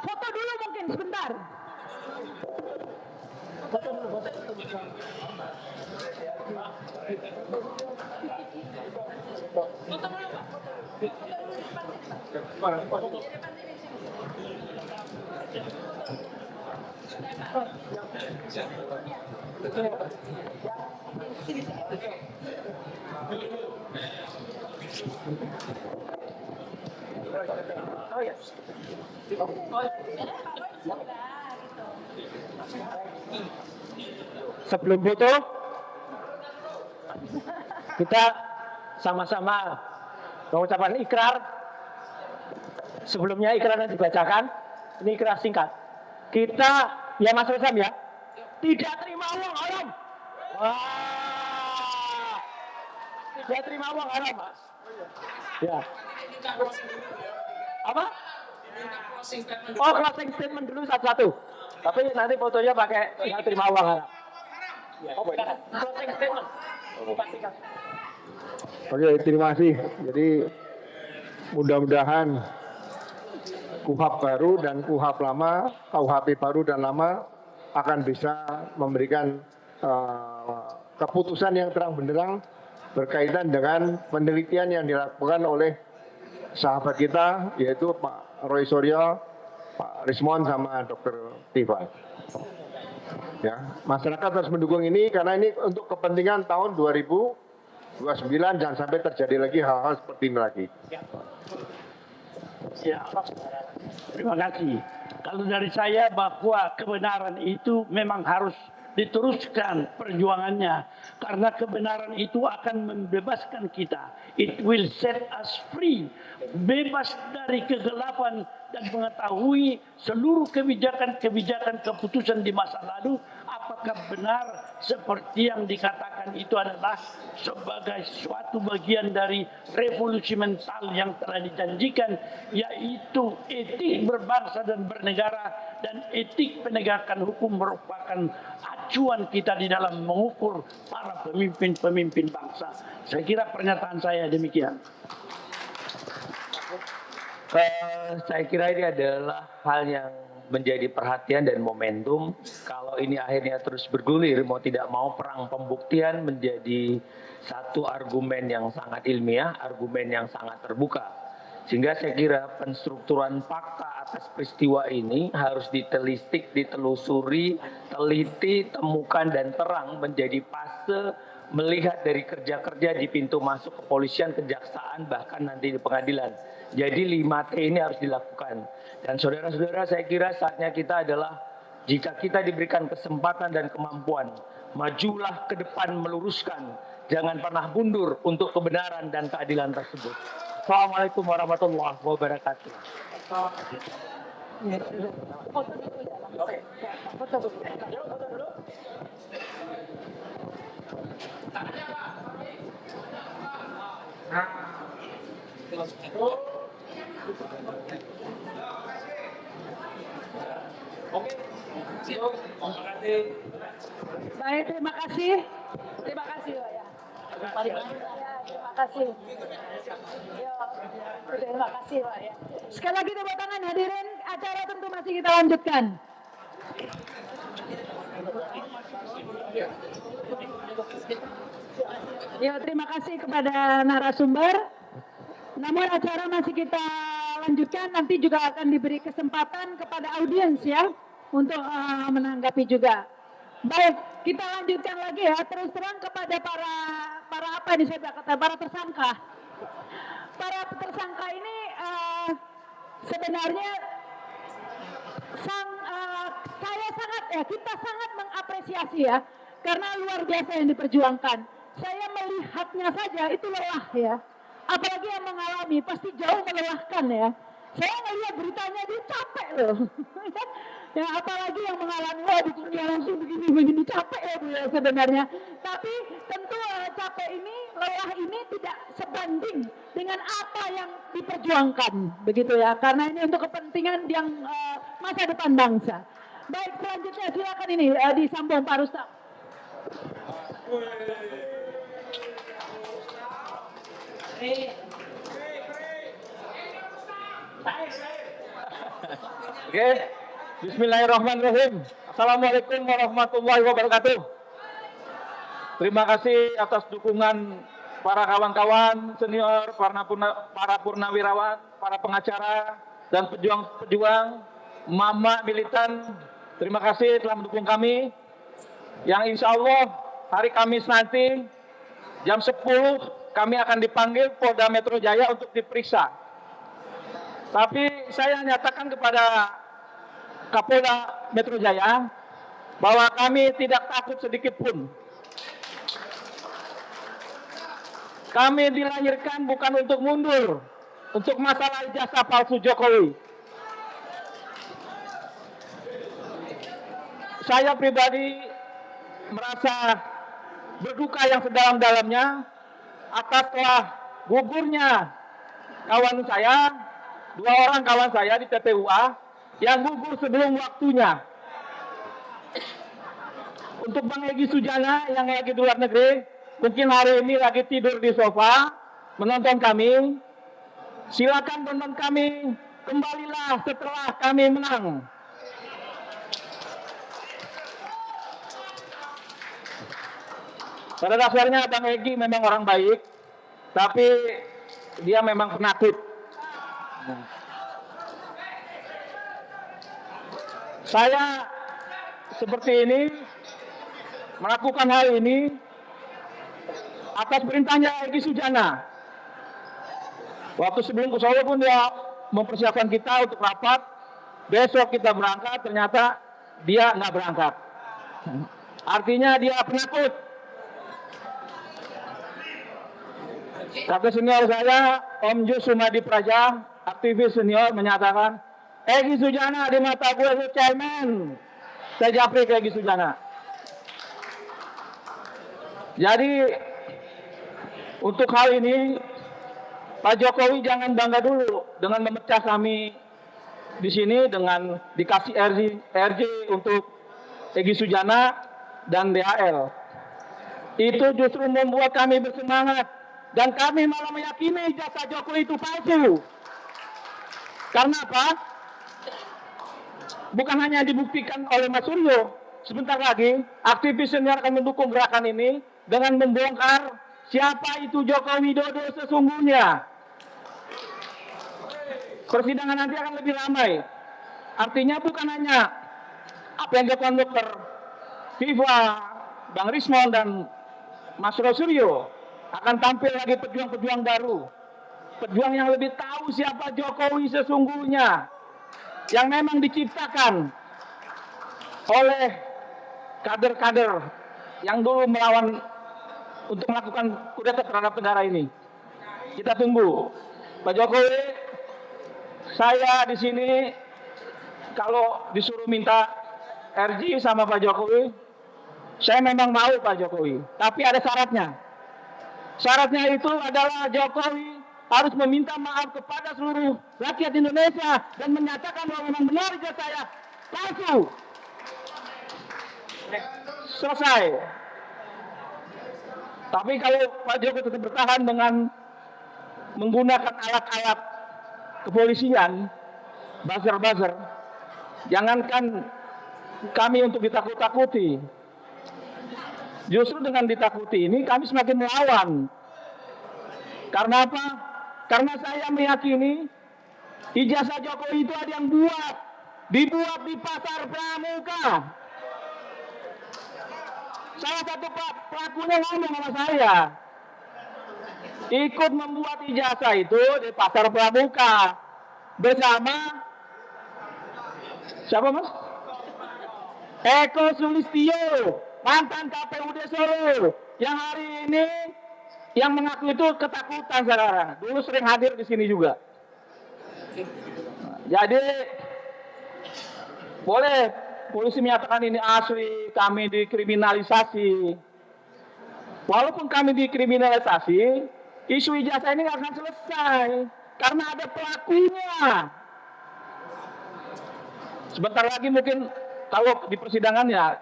Foto dulu mungkin sebentar. Foto dulu. Sebelum foto, kita sama-sama mengucapkan ikrar. Sebelumnya ikrarnya dibacakan. Ini ikrar singkat. Kita, ya Mas Resam ya, tidak terima uang haram. Wah, tidak terima uang haram, Mas. Ya. Apa? Oh, closing statement dulu satu-satu. Tapi nanti fotonya pakai tidak terima uang haram. Closing statement. Pastikan. Oke, terima kasih. Jadi mudah-mudahan KUHP baru dan KUHP lama, KUHP baru dan lama akan bisa memberikan keputusan yang terang benderang berkaitan dengan penelitian yang dilakukan oleh sahabat kita, yaitu Pak Roy Suryo, Pak Rismon, sama Dr. Tifa. Ya, masyarakat harus mendukung ini karena ini untuk kepentingan tahun 2029, jangan sampai terjadi lagi hal-hal seperti ini lagi. Ya, terima kasih. Kalau dari saya bahwa kebenaran itu memang harus diteruskan perjuangannya karena kebenaran itu akan membebaskan kita. It will set us free, bebas dari kegelapan dan mengetahui seluruh kebijakan-kebijakan keputusan di masa lalu apakah benar seperti yang dikatakan itu adalah sebagai suatu bagian dari revolusi mental yang telah dijanjikan, yaitu etik berbangsa dan bernegara dan etik penegakan hukum merupakan acuan kita di dalam mengukur para pemimpin-pemimpin bangsa. Saya kira pernyataan saya demikian. Saya kira ini adalah hal yang menjadi perhatian dan momentum. Kalau ini akhirnya terus bergulir, mau tidak mau perang pembuktian menjadi satu argumen yang sangat ilmiah, argumen yang sangat terbuka. Sehingga saya kira penstrukturan fakta atas peristiwa ini harus ditelisik, ditelusuri, teliti, temukan dan terang menjadi fase melihat dari kerja-kerja di pintu masuk kepolisian, kejaksaan, bahkan nanti di pengadilan. Jadi 5T ini harus dilakukan. Dan saudara-saudara, saya kira saatnya kita adalah jika kita diberikan kesempatan dan kemampuan, majulah ke depan meluruskan, jangan pernah mundur untuk kebenaran dan keadilan tersebut. Assalamualaikum warahmatullahi wabarakatuh. Baik, terima kasih. Terima kasih, Pak ya. Terima kasih. Ya, terima kasih, Pak ya. Sekali lagi tepuk tangan hadirin, acara tentu masih kita lanjutkan. Ya, terima kasih kepada narasumber. Namun acara masih kita lanjutkan, nanti juga akan diberi kesempatan kepada audiens ya untuk menanggapi juga. Baik, kita lanjutkan lagi ya, terus terang kepada para apa ini saya kata, para tersangka. Para tersangka ini sebenarnya kita sangat mengapresiasi ya, karena luar biasa yang diperjuangkan. Saya melihatnya saja itu lelah ya, apalagi yang mengalami pasti jauh melelahkan ya. Saya melihat beritanya dia capek loh. Ya, apalagi yang mengalami, wah dunia langsung begini capek ya Bu ya sebenarnya. Tapi tentu capek ini, lelah ini tidak sebanding dengan apa yang diperjuangkan, begitu ya. Karena ini untuk kepentingan yang masa depan bangsa. Baik, selanjutnya silakan ini disambung Pak Rustam. Oke, bismillahirrahmanirrahim. Assalamualaikum warahmatullahi wabarakatuh. Terima kasih atas dukungan para kawan-kawan senior, para purnawirawan, para pengacara, dan pejuang-pejuang Mama militan, terima kasih telah mendukung kami. Yang insya Allah hari Kamis nanti jam 10 kami akan dipanggil Polda Metro Jaya untuk diperiksa. Tapi saya nyatakan kepada Kapolda Metro Jaya bahwa kami tidak takut sedikit pun. Kami dilahirkan bukan untuk mundur, untuk masalah ijazah palsu Jokowi. Saya pribadi merasa berduka yang sedalam-dalamnya atas telah gugurnya kawan saya, 2 orang kawan saya di TPUA yang gugur sebelum waktunya. Untuk Bang Egy Sujana yang lagi di luar negeri, mungkin hari ini lagi tidur di sofa menonton kami. Silakan tonton kami, kembalilah setelah kami menang. Pada dasarnya Bang Egy memang orang baik, tapi dia memang penakut. Saya seperti ini, melakukan hal ini atas perintahnya Egy Sujana. Waktu sebelum ke Solo pun dia mempersiapkan kita untuk rapat. Besok kita berangkat, ternyata dia nggak berangkat. Artinya dia penakut. Kata senior saya, Om Jus Sumadi Praja, aktivis senior menyatakan, Egy Sujana di mata gue itu cemen. Saya japri ke Egy Sujana. Jadi untuk hal ini Pak Jokowi jangan bangga dulu dengan memecah kami di sini dengan dikasih RJ untuk Egy Sujana dan DHL. Itu justru membuat kami bersemangat dan kami malah meyakini ijazah Jokowi itu palsu. Karena apa? Bukan hanya dibuktikan oleh Mas Suryo, sebentar lagi aktivis senior akan mendukung gerakan ini dengan membongkar siapa itu Joko Widodo sesungguhnya. Persidangan nanti akan lebih ramai. Artinya bukan hanya apa yang dilakukan Dr. Viva, Bang Rismon dan Mas Suryo, akan tampil lagi pejuang-pejuang baru. Pejuang yang lebih tahu siapa Jokowi sesungguhnya. Yang memang diciptakan oleh kader-kader yang dulu melawan untuk melakukan kudeta terhadap negara ini. Kita tunggu. Pak Jokowi, saya di sini kalau disuruh minta RJ sama Pak Jokowi, saya memang mau Pak Jokowi. Tapi ada syaratnya. Syaratnya itu adalah Jokowi harus meminta maaf kepada seluruh rakyat Indonesia dan menyatakan bahwa memang benar ijazah saya palsu. Selesai. Tapi kalau Pak Jokowi tetap bertahan dengan menggunakan alat-alat kepolisian, buzzer-buzzer, jangankan kami untuk ditakut-takuti. Justru dengan ditakuti ini kami semakin melawan. Karena apa? Karena saya meyakini ijazah Jokowi itu ada yang dibuat di pasar pramuka. Salah satu pelakunya ngomong sama saya, ikut membuat ijazah itu di pasar pramuka bersama siapa Mas? Eko Sulistyo, mantan KPUD Solo, yang hari ini yang mengaku itu ketakutan sekarang. Dulu sering hadir di sini juga. Jadi boleh polisi menyatakan ini asli, kami dikriminalisasi. Walaupun kami dikriminalisasi, isu ijazah ini nggak akan selesai karena ada pelakunya. Sebentar lagi mungkin kalau di persidangan ya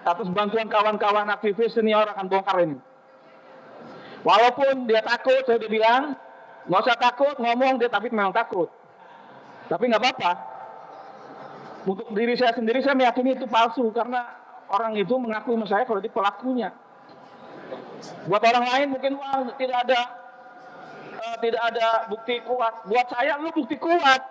atas bantuan kawan-kawan aktivis senior akan bongkar ini. Walaupun dia takut, saya udah bilang, nggak usah takut, ngomong dia tapi memang takut. Tapi nggak apa-apa. Untuk diri saya sendiri, saya meyakini itu palsu karena orang itu mengakui sama saya kalau dia pelakunya. Buat orang lain mungkin wah tidak ada bukti kuat. Buat saya lu bukti kuat.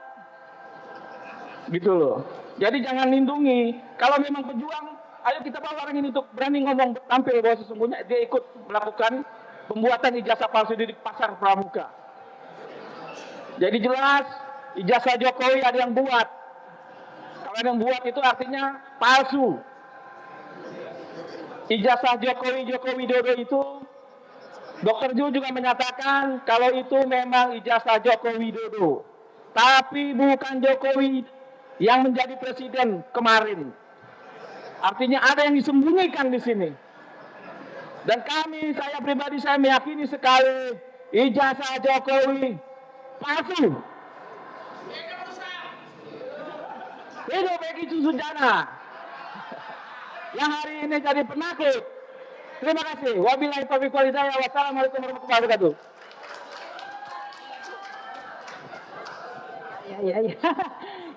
Gitu loh. Jadi jangan lindungi. Kalau memang pejuang, ayo kita bawa orang ini untuk berani ngomong tampil bahwa sesungguhnya dia ikut melakukan pembuatan ijazah palsu di pasar pramuka. Jadi jelas ijazah Jokowi ada yang buat. Kalau ada yang buat itu artinya palsu. Ijazah Joko Widodo itu, Dr. Ju juga menyatakan kalau itu memang ijazah Joko Widodo. Tapi bukan Jokowi yang menjadi presiden kemarin. Artinya ada yang disembunyikan di sini. Dan saya pribadi meyakini sekali ijazah Jokowi palsu. Hidup Egy Sujana yang hari ini jadi penakut. Terima kasih. Wabillahi taufiq wal hidayah. Wassalamualaikum warahmatullahi wabarakatuh.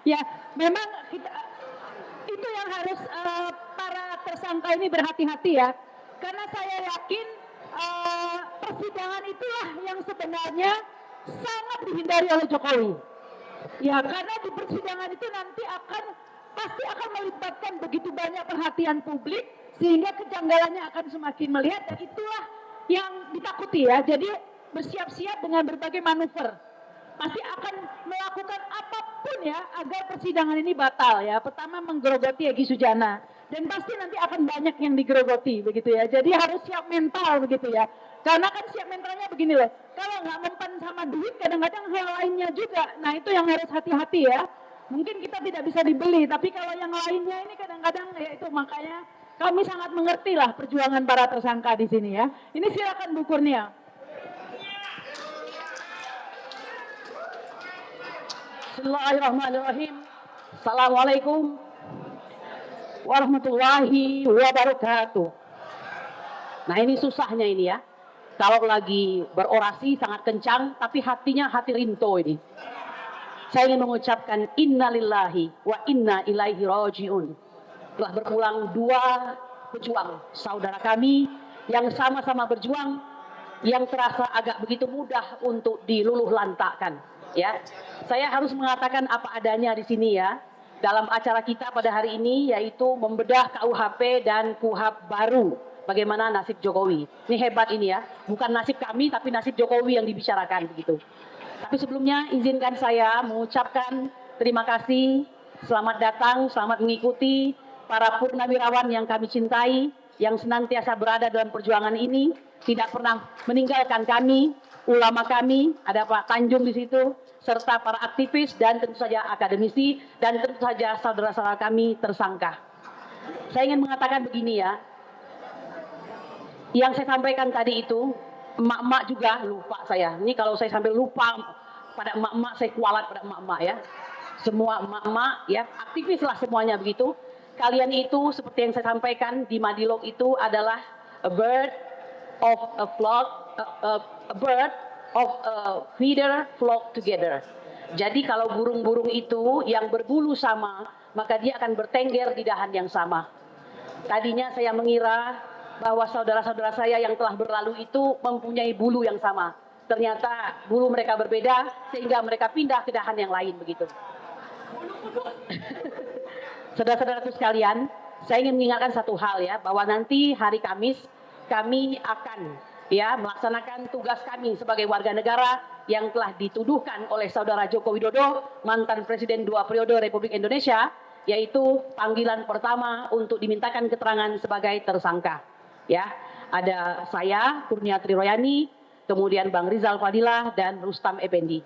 Ya, memang itu yang harus para tersangka ini berhati-hati ya. Karena saya yakin persidangan itulah yang sebenarnya sangat dihindari oleh Jokowi. Ya, karena di persidangan itu nanti pasti akan melibatkan begitu banyak perhatian publik sehingga kejanggalannya akan semakin melihat, dan itulah yang ditakuti ya. Jadi bersiap-siap dengan berbagai manuver. Pasti akan melakukan apapun ya agar persidangan ini batal ya. Pertama menggerogoti Egy Sujana, dan pasti nanti akan banyak yang digerogoti begitu ya. Jadi harus siap mental begitu ya. Karena kan siap mentalnya begini loh. Kalau nggak mempan sama duit, kadang-kadang hal lainnya juga. Nah itu yang harus hati-hati ya. Mungkin kita tidak bisa dibeli, tapi kalau yang lainnya ini kadang-kadang ya itu, makanya kami sangat mengerti lah perjuangan para tersangka di sini ya. Ini silakan Bu Kurnia. Bismillahirrahmanirrahim. Assalamualaikum warahmatullahi wabarakatuh. Nah ini susahnya ini ya. Kalau lagi berorasi sangat kencang, tapi hatinya hati rinto ini. Saya ingin mengucapkan innalillahi wa inna ilaihi rajiun. Telah berpulang dua pejuang, saudara kami yang sama-sama berjuang, yang terasa agak begitu mudah untuk diluluh lantakkan. Ya, saya harus mengatakan apa adanya di sini ya. Dalam acara kita pada hari ini yaitu membedah KUHP dan KUHAP baru. Bagaimana nasib Jokowi? Ini hebat ini ya. Bukan nasib kami tapi nasib Jokowi yang dibicarakan begitu. Tapi sebelumnya izinkan saya mengucapkan terima kasih, selamat datang, selamat mengikuti para purnawirawan yang kami cintai, yang senantiasa berada dalam perjuangan ini, tidak pernah meninggalkan kami, ulama kami, ada Pak Tanjung di situ, serta para aktivis dan tentu saja akademisi dan tentu saja saudara-saudara kami tersangka. Saya ingin mengatakan begini ya, yang saya sampaikan tadi itu, emak-emak juga lupa saya. Ini kalau saya sampai lupa pada emak-emak, saya kualat pada emak-emak ya. Semua emak-emak ya, aktivis lah semuanya begitu. Kalian itu seperti yang saya sampaikan di Madilog itu adalah a bird of a flock, a bird of a feather flock together. Jadi kalau burung-burung itu yang berbulu sama, maka dia akan bertengger di dahan yang sama. Tadinya saya mengira bahwa saudara-saudara saya yang telah berlalu itu mempunyai bulu yang sama. Ternyata bulu mereka berbeda sehingga mereka pindah ke dahan yang lain begitu. Saudara-saudaraku sekalian, saya ingin mengingatkan satu hal ya, bahwa nanti hari Kamis kami akan ya melaksanakan tugas kami sebagai warga negara yang telah dituduhkan oleh saudara Joko Widodo, mantan Presiden 2 periode Republik Indonesia, yaitu panggilan pertama untuk dimintakan keterangan sebagai tersangka. Ya, ada saya Kurnia Triroyani, kemudian Bang Rizal Fadilah dan Rustam Effendi.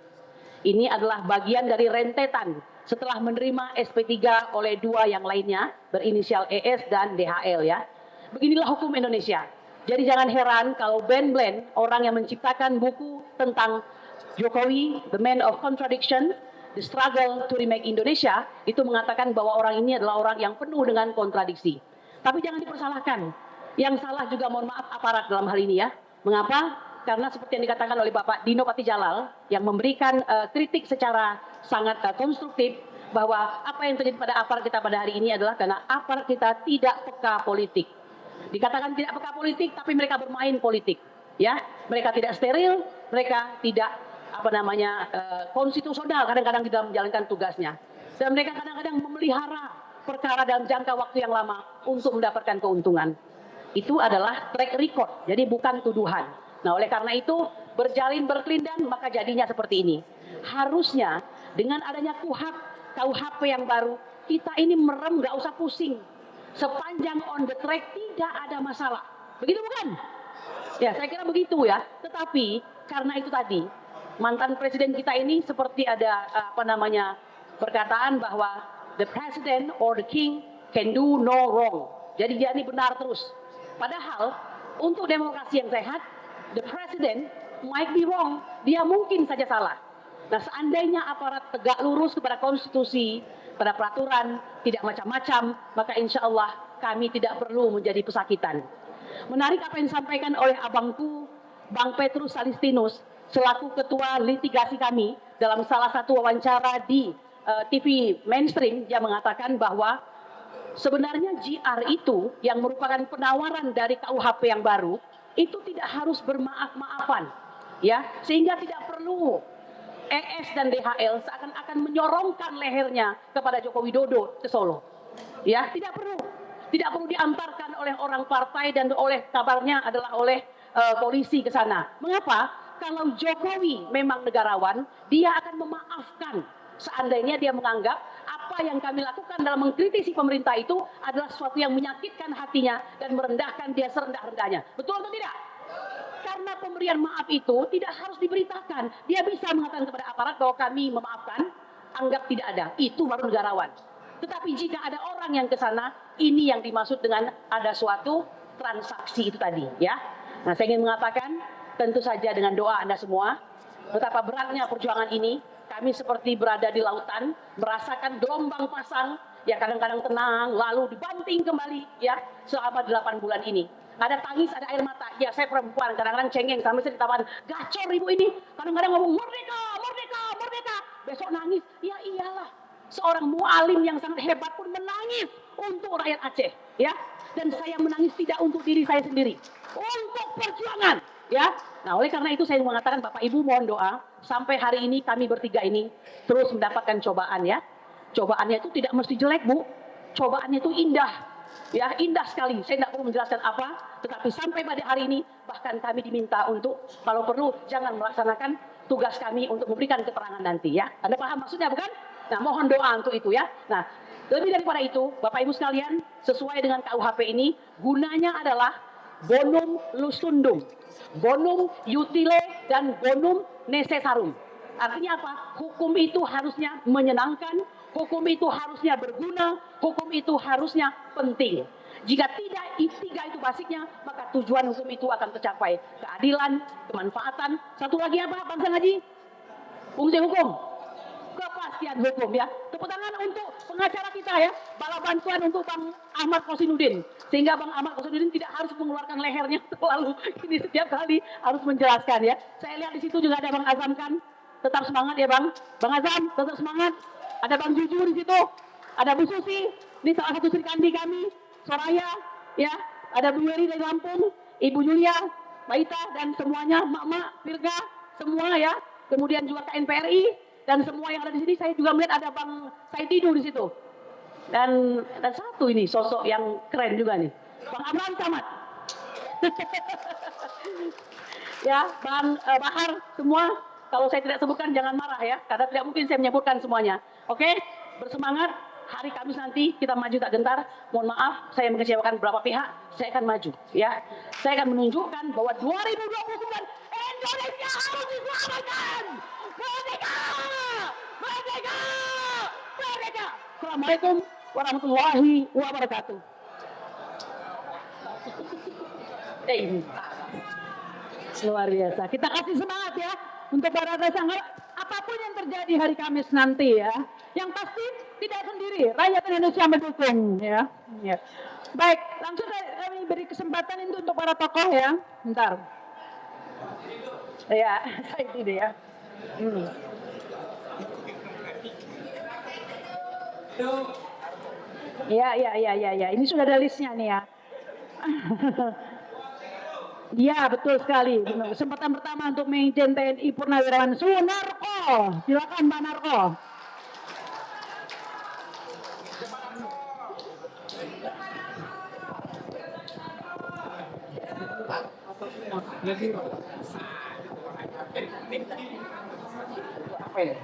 Ini adalah bagian dari rentetan setelah menerima SP3 oleh dua yang lainnya berinisial ES dan DHL ya. Beginilah hukum Indonesia. Jadi jangan heran kalau Ben Bland, orang yang menciptakan buku tentang Jokowi, The Man of Contradiction, The Struggle to Remake Indonesia, itu mengatakan bahwa orang ini adalah orang yang penuh dengan kontradiksi. Tapi jangan dipersalahkan. Yang salah juga mohon maaf aparat dalam hal ini ya. Mengapa? Karena seperti yang dikatakan oleh Bapak Dino Patijalal yang memberikan kritik secara sangat konstruktif bahwa apa yang terjadi pada aparat kita pada hari ini adalah karena aparat kita tidak peka politik. Dikatakan tidak peka politik tapi mereka bermain politik. Ya, mereka tidak steril, mereka tidak konstitusional kadang-kadang di dalam menjalankan tugasnya. Dan mereka kadang-kadang memelihara perkara dalam jangka waktu yang lama untuk mendapatkan keuntungan. Itu adalah track record, jadi bukan tuduhan. Nah, oleh karena itu berjalin berkelindan maka jadinya seperti ini. Harusnya dengan adanya KUHP yang baru, kita ini merem, nggak usah pusing. Sepanjang on the track tidak ada masalah. Begitu bukan? Ya, saya kira begitu ya. Tetapi karena itu tadi mantan presiden kita ini seperti ada perkataan bahwa the president or the king can do no wrong. Jadi dia ini benar terus. Padahal untuk demokrasi yang sehat, the president might be wrong. Dia mungkin saja salah. Nah, seandainya aparat tegak lurus kepada konstitusi, pada peraturan, tidak macam-macam, maka insya Allah kami tidak perlu menjadi pesakitan. Menarik apa yang disampaikan oleh abangku, Bang Petrus Salistinus, selaku ketua litigasi kami, dalam salah satu wawancara di TV mainstream, dia mengatakan bahwa sebenarnya GR itu yang merupakan penawaran dari KUHP yang baru, itu tidak harus bermaaf-maafan, ya, sehingga tidak perlu ES dan DHL seakan-akan menyorongkan lehernya kepada Joko Widodo ke Solo. Ya, tidak perlu diantarkan oleh orang partai dan oleh kabarnya adalah oleh polisi ke sana. Mengapa? Kalau Jokowi memang negarawan, dia akan memaafkan seandainya dia menganggap apa yang kami lakukan dalam mengkritisi pemerintah itu adalah sesuatu yang menyakitkan hatinya dan merendahkan dia serendah-rendahnya. Betul atau tidak? Karena pemberian maaf itu tidak harus diberitakan. Dia bisa mengatakan kepada aparat bahwa kami memaafkan, anggap tidak ada. Itu baru negarawan. Tetapi jika ada orang yang ke sana, ini yang dimaksud dengan ada suatu transaksi itu tadi, ya. Nah, saya ingin mengatakan, tentu saja dengan doa Anda semua, betapa beratnya perjuangan ini. Kami seperti berada di lautan, merasakan gelombang pasang, ya kadang-kadang tenang, lalu dibanting kembali, ya, selama 8 bulan ini. Ada tangis, ada air mata. Ya, saya perempuan, kadang-kadang cengeng, sampai saya ditawarin, gacor ibu ini. Kadang-kadang ngomong, merdeka, merdeka, merdeka. Besok nangis, ya iyalah. Seorang mualim yang sangat hebat pun menangis untuk rakyat Aceh, ya. Dan saya menangis tidak untuk diri saya sendiri, untuk perjuangan, ya. Nah, oleh karena itu saya mengatakan Bapak Ibu mohon doa sampai hari ini kami bertiga ini terus mendapatkan cobaan, ya. Cobaannya itu tidak mesti jelek, Bu. Cobaannya itu indah, ya, indah sekali. Saya tidak perlu menjelaskan apa, tetapi sampai pada hari ini bahkan kami diminta untuk kalau perlu jangan melaksanakan tugas kami untuk memberikan keterangan nanti, ya. Anda paham maksudnya bukan? Nah, mohon doa untuk itu, ya. Nah, lebih daripada itu, Bapak Ibu sekalian, sesuai dengan KUHP ini, gunanya adalah bonum lusundum, bonum utile, dan bonum necessarum. Artinya apa? Hukum itu harusnya menyenangkan, hukum itu harusnya berguna, hukum itu harusnya penting. Jika tidak, tiga itu basicnya, maka tujuan hukum itu akan tercapai. Keadilan, kemanfaatan, satu lagi apa, Bang Haji? Fungsi hukum. Kepastian hukum, ya. Tepuk tangan untuk pengacara kita, ya. Bala bantuan untuk Bang Ahmad Kosinudin. Sehingga Bang Ahmad Kosinudin tidak harus mengeluarkan lehernya terlalu ini setiap kali harus menjelaskan, ya. Saya lihat di situ juga ada Bang Azam kan. Tetap semangat ya Bang. Bang Azam tetap semangat. Ada Bang Juju di situ. Ada Bu Susi. Ini salah satu Sri Kandi kami. Soraya, ya. Ada Bu Weri dari Lampung. Ibu Julia, Mbak Ita dan semuanya, Mak-mak, Virga, semua, ya. Kemudian juga KNPRI. Dan semua yang ada di sini, saya juga melihat ada Bang Saididu di situ. Dan satu ini sosok yang keren juga nih, Bang Abraham Samad. Ya, Bang Bahar, semua. Kalau saya tidak sebutkan jangan marah, ya, karena tidak mungkin saya menyebutkan semuanya. Oke, bersemangat. Hari Kamis nanti kita maju tak gentar. Mohon maaf, saya mengecewakan beberapa pihak. Saya akan maju, ya. Saya akan menunjukkan bahwa 2029 Indonesia harus diselamatkan. Merdeka! Merdeka! Merdeka! Assalamualaikum warahmatullahi wabarakatuh. Luar biasa. Kita kasih semangat, ya, untuk Barada Sanggar. Apapun yang terjadi hari Kamis nanti, ya, yang pasti tidak sendiri. Rakyat Indonesia mendukung, ya. Ya. Baik, langsung kami beri kesempatan itu untuk para tokoh, ya. Bentar. Ya, saya ini ya. Ya. Ini sudah ada listnya nih, ya. Ya, betul sekali. Kesempatan pertama untuk Majen TNI Purnawirawan Sunarko. Silakan Mbak Narko. Apa ya?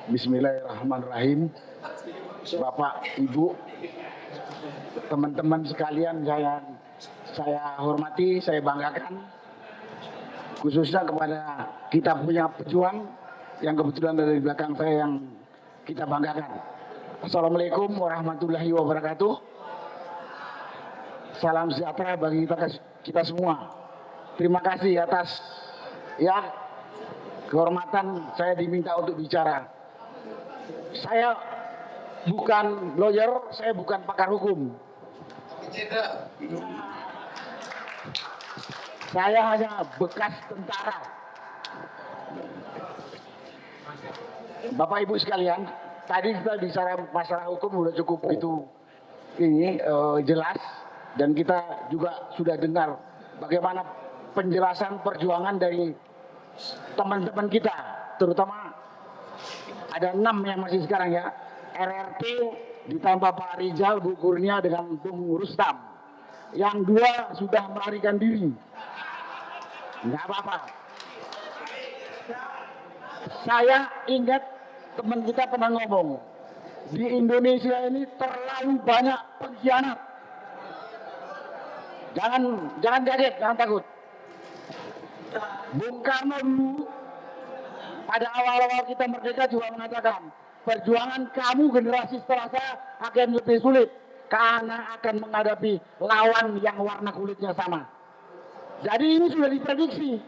Bismillahirrahmanirrahim. Bapak, Ibu, teman-teman sekalian saya hormati, saya banggakan, khususnya kepada kita punya pejuang yang kebetulan ada di belakang saya yang kita banggakan. Assalamualaikum warahmatullahi wabarakatuh. Salam sejahtera bagi kita semua. Terima kasih atas kehormatan saya diminta untuk bicara. Saya bukan lawyer, saya bukan pakar hukum. Saya hanya bekas tentara. Bapak Ibu sekalian, tadi kita bicara masalah hukum sudah cukup jelas, dan kita juga sudah dengar bagaimana penjelasan perjuangan dari teman-teman kita, terutama ada 6 yang masih sekarang ya, RRT ditambah Pak Rizal, Bu Kurnia dengan Bung Rustam. Yang 2 sudah melarikan diri. Nggak apa-apa. Saya ingat teman kita pernah ngomong, di Indonesia ini terlalu banyak pengkhianat. Jangan kaget, jangan takut. Bung Karno dulu pada awal-awal kita merdeka juga mengatakan, perjuangan kamu generasi setelah saya akan lebih sulit karena akan menghadapi lawan yang warna kulitnya sama. Jadi ini sudah diprediksi.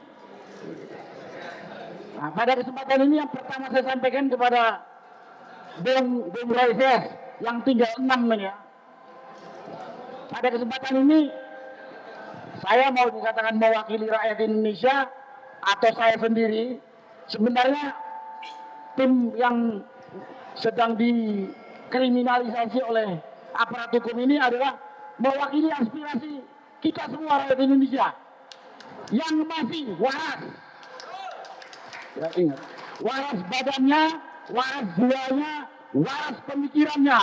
Nah, pada kesempatan ini yang pertama saya sampaikan kepada Bung Royces yang tinggal 6 ini ya. Pada kesempatan ini saya mau dikatakan mewakili rakyat Indonesia atau saya sendiri. Sebenarnya tim yang sedang dikriminalisasi oleh aparat hukum ini adalah mewakili aspirasi kita semua rakyat Indonesia yang masih waras. Ya, ingat, waras badannya, waras jiwanya, waras pemikirannya.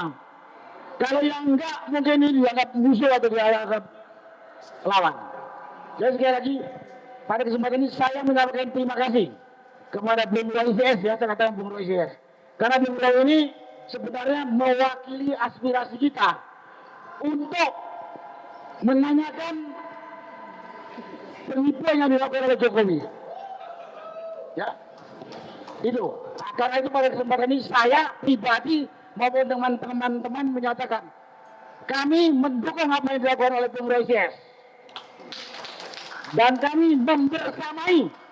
Kalau yang enggak, mungkin ini dianggap musuh atau dianggap lawan. Jadi sekali lagi, pada kesempatan ini saya menyampaikan terima kasih kepada Bung Royces, ya, saya katakan Bung Royces. Karena Bung Roy ini sebenarnya mewakili aspirasi kita untuk menanyakan penipuan yang dilakukan oleh Jokowi. Ya, itu. Nah, karena itu pada kesempatan ini saya pribadi maupun teman-teman menyatakan kami mendukung apa yang dilakukan oleh Bung Royces. Dan kami membersamai.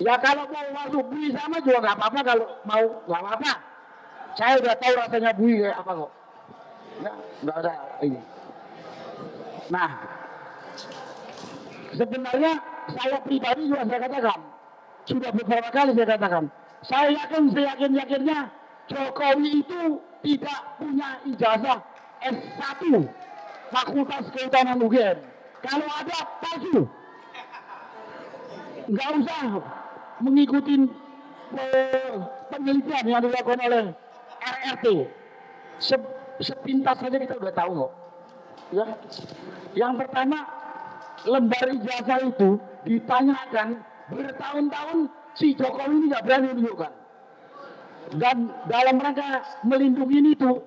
Ya kalau mau masuk bui sama juga nggak apa-apa, kalau mau nggak apa-apa. Saya udah tahu rasanya bui kayak apa kok. Ya, nggak ada ini. Nah, sebenarnya saya pribadi juga saya katakan, sudah beberapa kali saya katakan, saya yakin-yakinnya Jokowi itu tidak punya ijazah S1 Fakultas Kehutanan UGM. Kalau ada palsu, nggak usah mengikuti penelitian yang dilakukan oleh RRT. Sepintas saja kita udah tahu kok. Ya. Yang pertama, lembar ijazah itu ditanyakan bertahun-tahun, si Jokowi ini nggak berani menunjukkan. Dan dalam rangka melindungi itu,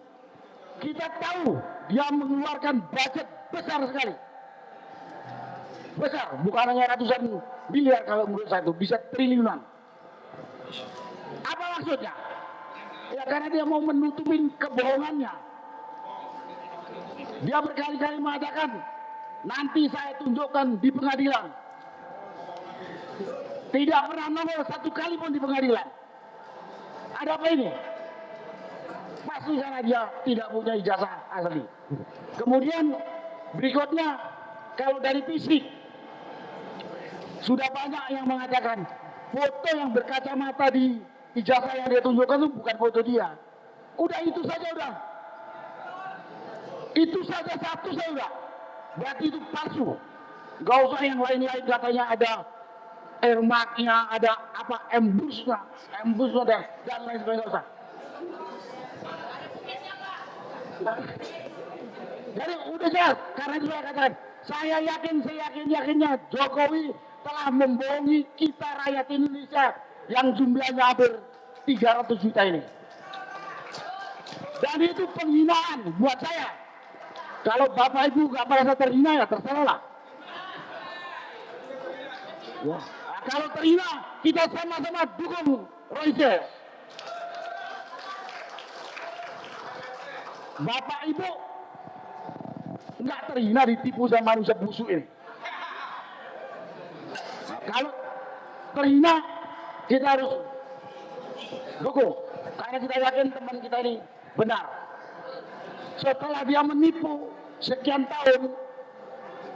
kita tahu dia mengeluarkan budget besar sekali. Besar, bukan hanya ratusan miliar kalau menurut saya itu, bisa triliunan. Apa maksudnya? Ya karena dia mau menutupin kebohongannya. Dia berkali-kali mengatakan, nanti saya tunjukkan di pengadilan. Tidak pernah nongol satu kali pun di pengadilan. Ada apa ini? Pasti karena dia tidak punya ijazah asli. Kemudian berikutnya, kalau dari fisik, sudah banyak yang mengatakan foto yang berkacamata di ijazah yang dia tunjukkan itu bukan foto dia. Udah itu saja udah. Itu saja satu saja udah. Berarti itu palsu. Gak usah yang lain-lain katanya ada air marknya, ada apa embusnya dan lain sebagainya usah. Jadi udah jelas, karena itu saya katakan, saya yakinnya Jokowi telah membohongi kita rakyat Indonesia yang jumlahnya hampir 300 juta ini. Dan itu penghinaan buat saya. Kalau Bapak Ibu gak merasa terhina ya terserah lah. Ya. Nah, kalau terhina, kita sama-sama dukung Royce. Bapak Ibu nggak terhina ditipu sama manusia busuk ini. Nah, kalau terhina, kita harus dukung. Karena kita yakin teman kita ini benar. Setelah dia menipu sekian tahun,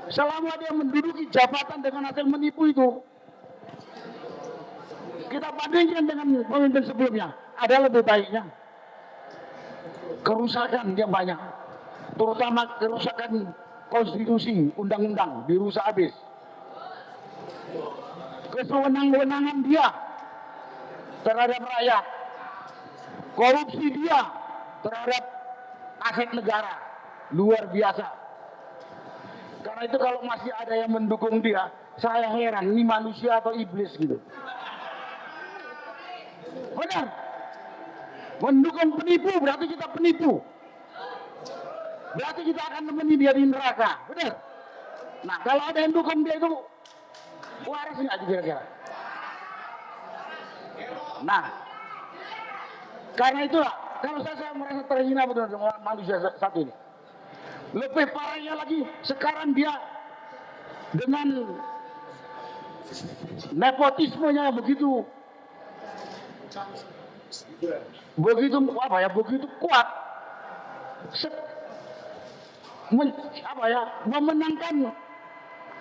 selama dia menduduki jabatan dengan hasil menipu itu, kita bandingkan dengan pemimpin sebelumnya, ada lebih baiknya. Kerusakan yang banyak, terutama kerusakan konstitusi, undang-undang, dirusak habis. Kesewenang-wenangan dia terhadap rakyat, korupsi dia terhadap aset negara, luar biasa. Karena itu kalau masih ada yang mendukung dia, saya heran, ini manusia atau iblis gitu. Benar. Mendukung penipu berarti kita penipu. Berarti kita akan nemeni dia di neraka. Benar. Nah, kalau ada yang dukung dia itu waras nggak kira-kira? Nah, karena itulah kalau saya merasa terhina betul dengan manusia satu ini. Lebih parahnya lagi sekarang dia dengan nepotismenya begitu kuat, memenangkan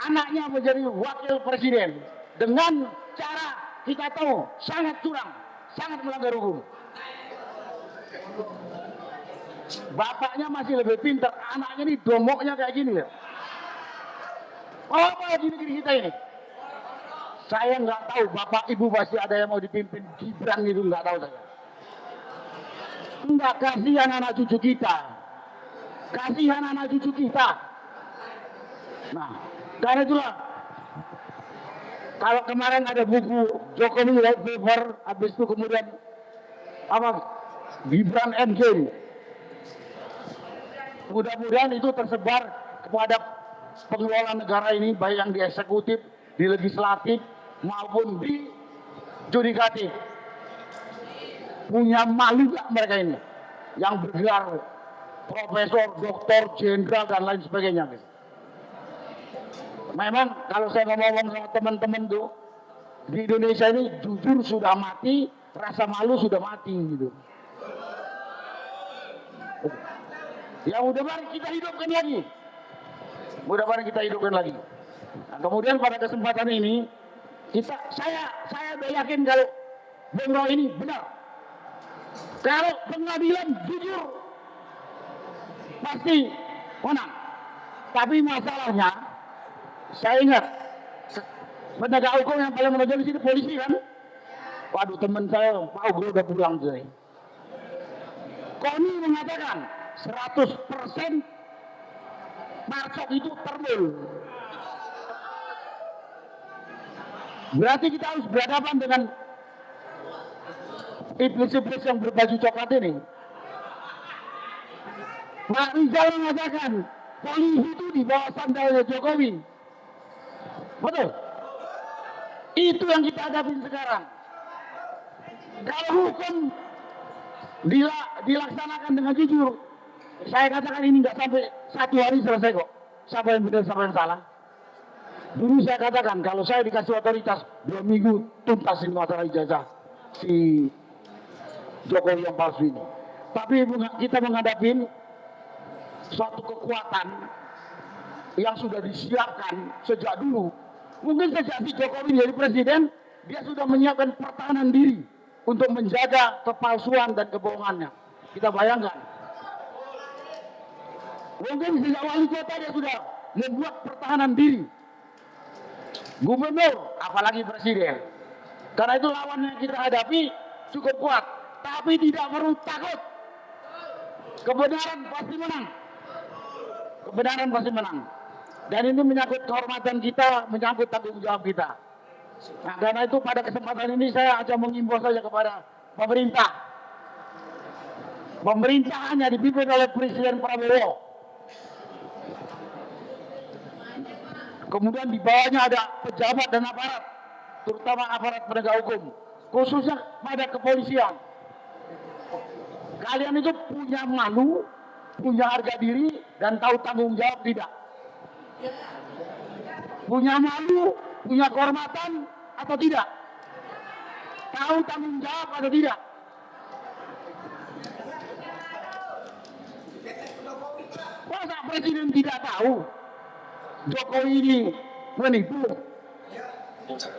anaknya menjadi wakil presiden dengan cara kita tahu sangat curang, sangat melanggar hukum. Bapaknya masih lebih pintar, anaknya ini domoknya kayak gini ya. Apa di negeri kita ini? Saya nggak tahu, bapak ibu pasti ada yang mau dipimpin Gibran itu, nggak tahu saya. Enggak, kasihan anak cucu kita. Kasihan anak cucu kita. Nah, karena itulah kalau kemarin ada buku Jokowi White Paper, habis itu kemudian apa Gibran Endgame. Mudah-mudahan itu tersebar kepada pengelola negara ini, baik yang di eksekutif, di legislatif, maupun di judikatif. Punya malu gak mereka ini? Yang bergelar profesor, doktor, jenderal, dan lain sebagainya. Memang kalau saya ngomong sama teman-teman tuh, di Indonesia ini jujur sudah mati, rasa malu sudah mati gitu. Ya mudah-mudahan kita hidupkan lagi. Mudah-mudahan kita hidupkan lagi. Nah, kemudian pada kesempatan ini saya udah yakin kalau Bung Roy ini benar. Kalau pengadilan jujur pasti menang. Tapi masalahnya saya ingat penegak hukum yang paling menonjol di sini polisi kan. Waduh, teman saya Pak Ugro udah pulang tuh. Koni mengatakan 100% Marcok itu termul. Berarti kita harus berhadapan dengan iblis-iblis yang berbaju coklat ini. Pak Rizal mengatakan polisi itu di bawah sandalnya Jokowi. Betul. Itu yang kita hadapi sekarang. Kalau hukum dilaksanakan dengan jujur, saya katakan ini nggak sampai 1 hari selesai kok. Siapa yang benar, siapa yang salah. Dulu saya katakan kalau saya dikasih otoritas 2 minggu tuntas ini masalah ijazah si Jokowi yang palsu ini. Tapi kita menghadapi suatu kekuatan yang sudah disiapkan sejak dulu. Mungkin sejak si Jokowi jadi presiden, dia sudah menyiapkan pertahanan diri untuk menjaga kepalsuan dan kebohongannya. Kita bayangkan. Mungkin sejak wali kota dia sudah membuat pertahanan diri. Gubernur, apalagi presiden. Karena itu lawan yang kita hadapi cukup kuat. Tapi tidak perlu takut. Kebenaran pasti menang. Kebenaran pasti menang. Dan ini menyangkut kehormatan kita, menyangkut tanggung jawab kita. Nah, karena itu pada kesempatan ini saya akan mengimbau saja kepada pemerintah. Pemerintahannya dipimpin oleh Presiden Prabowo. Kemudian di bawahnya ada pejabat dan aparat, terutama aparat penegak hukum, khususnya pada kepolisian. Kalian itu punya malu, punya harga diri, dan tahu tanggung jawab tidak? Punya malu, punya kehormatan atau tidak? Tahu tanggung jawab atau tidak? Masa presiden tidak tahu Jokowi ini menipu?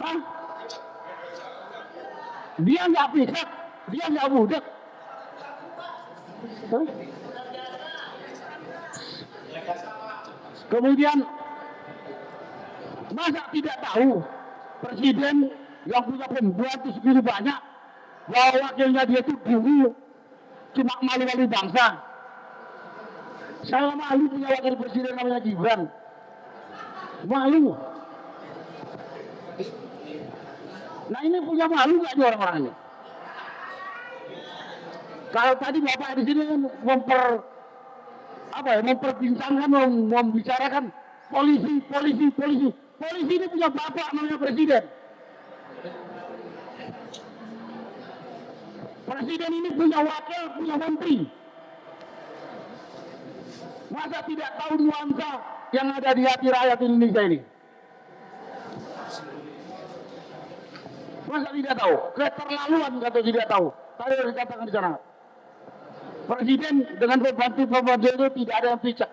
Hah? Dia nggak bisa, dia nggak budak. Kemudian masa tidak tahu presiden yang punya pembantu segitu banyak, bahwa wakilnya dia itu dulu cuma malu-malu bangsa. Saya malu punya wakil presiden namanya Gibran. Malu. Nah ini punya malu nggak nih orang-orang ini? Kalau tadi Bapak di sini memperbincangkan, membicarakan polisi. Polisi ini punya Bapak namanya presiden. Presiden ini punya wakil, punya menteri. Masa tidak tahu nuansa yang ada di hati rakyat Indonesia ini? Masa tidak tahu? Keterlaluan atau tidak tahu? Tadi harus dikatakan di sana. Presiden dengan pembantu itu tidak ada yang picak.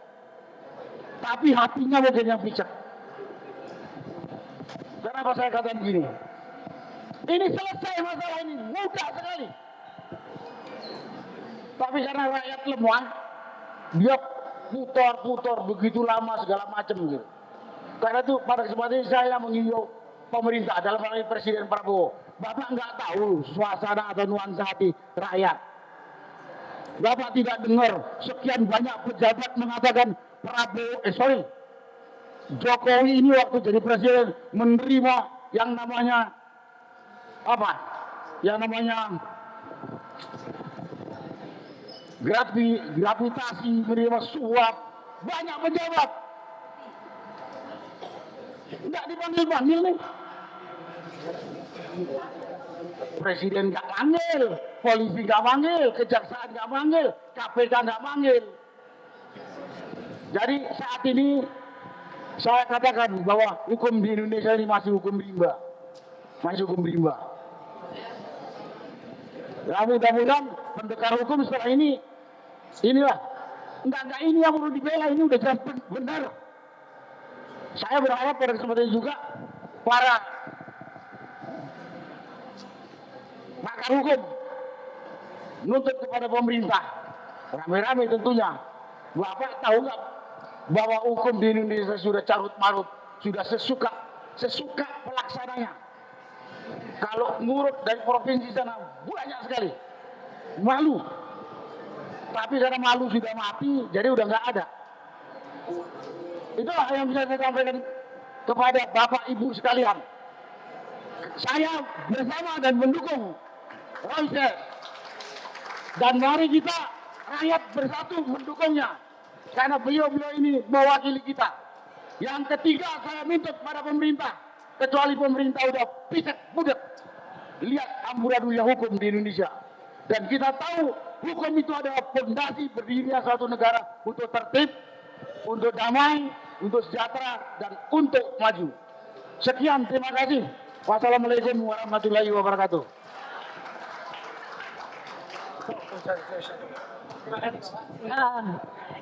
Tapi hatinya mungkin yang picak. Kenapa saya katakan begini? Ini selesai masalah ini, mudah sekali. Tapi karena rakyat lemah, dia putar begitu lama segala macam gitu. Karena itu pada kesempatan ini saya mengimbau pemerintah dalam hal ini Presiden Prabowo. Bapak nggak tahu suasana atau nuansa hati rakyat. Bapak tidak dengar sekian banyak pejabat mengatakan Jokowi ini waktu jadi presiden menerima yang namanya apa? Yang namanya gravitasi, menerima suap, banyak pejabat. Enggak dipanggil-panggil nih. Presiden nggak manggil, polisi nggak manggil, kejaksaan nggak manggil, KPK nggak manggil. Jadi saat ini saya katakan bahwa hukum di Indonesia ini masih hukum rimba, Ya mudah-mudahan pendekar hukum setelah ini, inilah, enggak ini yang perlu dibela, ini udah jelas benar. Saya berharap pada kesempatan juga para pakar hukum nuntut kepada pemerintah, rame-rame tentunya. Bapak tahu nggak bahwa hukum di Indonesia sudah carut marut, sudah sesuka pelaksananya. Kalau ngurut dari provinsi sana banyak sekali, malu. Tapi karena malu sudah mati, jadi udah nggak ada. Itulah yang bisa saya sampaikan kepada Bapak Ibu sekalian. Saya bersama dan mendukung Roy Sess. Dan mari kita rakyat bersatu mendukungnya. Karena beliau ini mewakili kita. Yang ketiga saya minta kepada pemerintah. Kecuali pemerintah udah pisak budak. Lihat amburadulnya hukum di Indonesia. Dan kita tahu hukum itu adalah fondasi berdirinya suatu negara untuk tertib, untuk damai, untuk sejahtera, dan untuk maju. Sekian, terima kasih. Wassalamualaikum warahmatullahi wabarakatuh.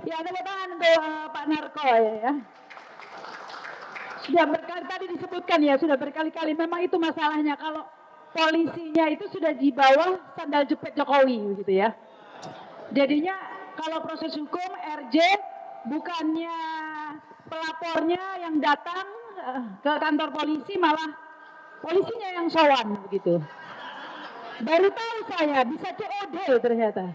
Ya, tepuk tangan untuk Pak Narko ya. Sudah berkali tadi disebutkan ya sudah berkali-kali memang itu masalahnya kalau polisinya itu sudah di bawah sandal jepit Jokowi begitu ya. Jadinya kalau proses hukum RJ bukannya pelapornya yang datang ke kantor polisi malah polisinya yang sowan begitu. Baru tahu saya bisa COD ternyata.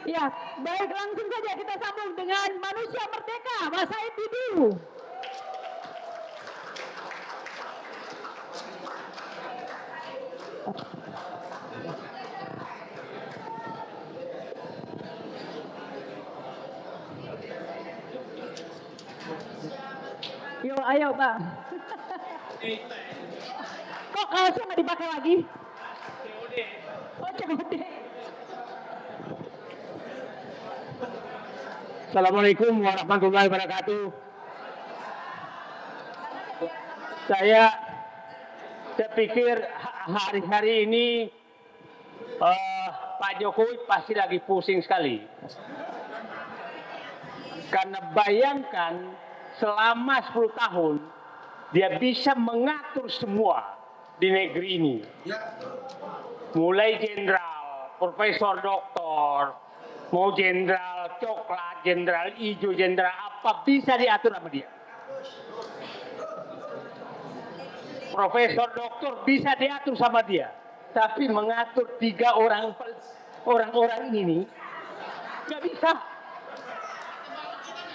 Ya, baik langsung saja kita sambung dengan manusia merdeka, Mas Said Didu. Yo, ayo Bang. Kok kaosnya nggak dipakai lagi? Oh, COD. Assalamualaikum warahmatullahi wabarakatuh. Saya pikir hari-hari ini Pak Jokowi pasti lagi pusing sekali. Karena bayangkan selama 10 tahun dia bisa mengatur semua di negeri ini. Mulai jenderal, profesor, doktor, mau jenderal coklat, jenderal hijau, jenderal apa bisa diatur sama dia. Profesor, doktor bisa diatur sama dia. Tapi mengatur 3 orang ini nih, nggak bisa.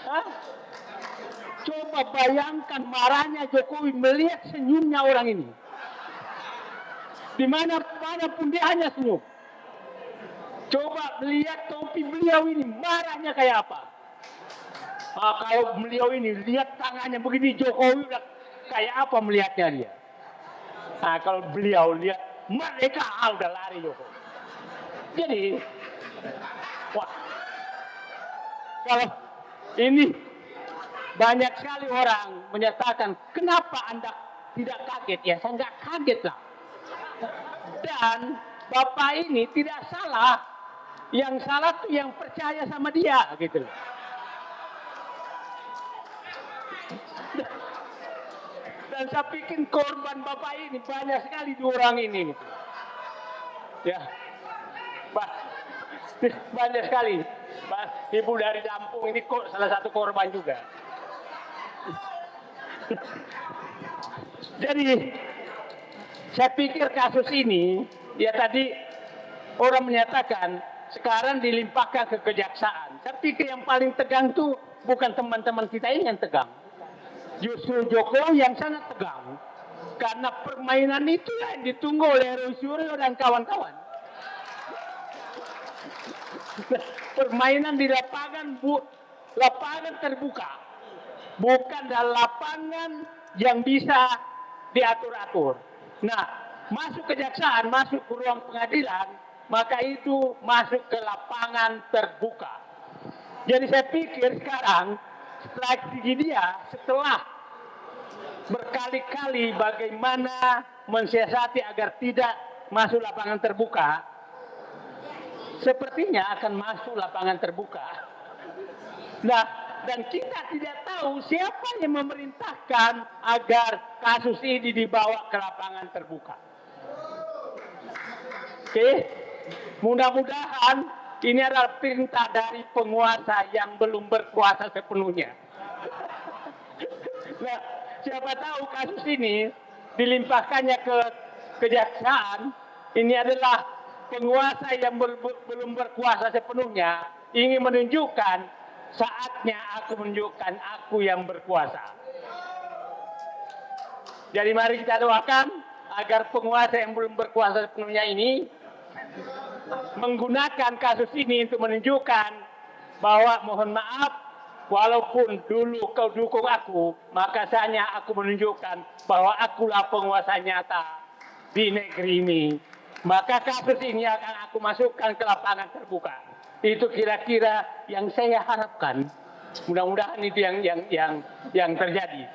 Hah? Coba bayangkan marahnya Jokowi melihat senyumnya orang ini. Di mana pun dia hanya senyum. Coba lihat topi beliau ini, marahnya kayak apa. Kalau beliau ini lihat tangannya begini, Jokowi udah kayak apa melihatnya dia. Nah, kalau beliau lihat mereka udah lari Jokowi. Jadi, wah, kalau ini banyak sekali orang menyatakan, kenapa Anda tidak kaget? Ya, saya nggak kaget lah. Dan Bapak ini tidak salah. Yang salah tuh yang percaya sama dia, gitu loh. Dan saya pikir korban Bapak ini banyak sekali 2 orang ini. Gitu. Ya, banyak sekali. Ibu dari Lampung ini salah satu korban juga. Jadi, saya pikir kasus ini, ya tadi orang menyatakan sekarang dilimpahkan ke kejaksaan. Saya pikir yang paling tegang tuh bukan teman-teman kita ini yang tegang. Justru Jokowi yang sangat tegang. Karena permainan itu yang ditunggu oleh Roy Suryo dan kawan-kawan. Permainan di lapangan terbuka. Bukan dalam lapangan yang bisa diatur-atur. Nah, masuk kejaksaan, masuk ke ruang pengadilan, maka itu masuk ke lapangan terbuka. Jadi saya pikir sekarang strategi dia setelah berkali-kali bagaimana mensiasati agar tidak masuk lapangan terbuka, sepertinya akan masuk lapangan terbuka. Nah, dan kita tidak tahu siapa yang memerintahkan agar kasus ini dibawa ke lapangan terbuka. Oke, mudah-mudahan ini adalah perintah dari penguasa yang belum berkuasa sepenuhnya. Nah, siapa tahu kasus ini dilimpahkannya ke kejaksaan, ini adalah penguasa yang belum berkuasa sepenuhnya, ingin menunjukkan saatnya aku menunjukkan aku yang berkuasa. Jadi mari kita doakan agar penguasa yang belum berkuasa sepenuhnya ini menggunakan kasus ini untuk menunjukkan bahwa mohon maaf, walaupun dulu kau dukung aku, maka saatnya aku menunjukkan bahwa akulah penguasa nyata di negeri ini. Maka kasus ini akan aku masukkan ke lapangan terbuka. Itu kira-kira yang saya harapkan. Mudah-mudahan itu yang terjadi.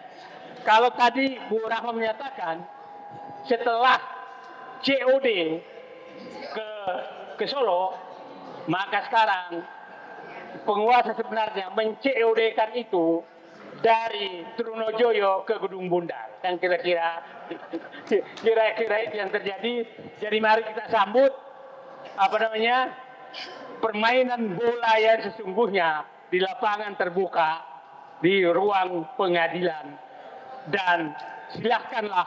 Kalau tadi Bu Rahma menyatakan setelah COD ke Solo, maka sekarang penguasa sebenarnya men-COD-kan itu dari Trunojoyo ke Gedung Bundar. Kan kira-kira itu yang terjadi. Jadi mari kita sambut permainan bola yang sesungguhnya di lapangan terbuka di ruang pengadilan. Dan silahkanlah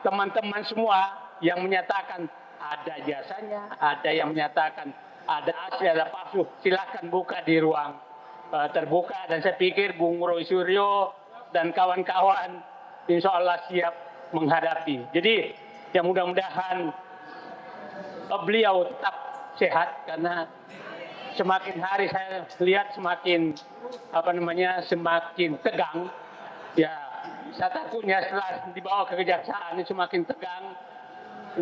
teman-teman semua yang menyatakan ada jasanya, ada yang menyatakan ada asli, ada palsu, silahkan buka di ruang terbuka. Dan saya pikir Bung Roy Suryo dan kawan-kawan insya Allah siap menghadapi. Jadi ya mudah-mudahan beliau tetap sehat, karena semakin hari saya lihat semakin semakin tegang. Ya, saya takutnya setelah dibawa ke kejaksaan ini semakin tegang,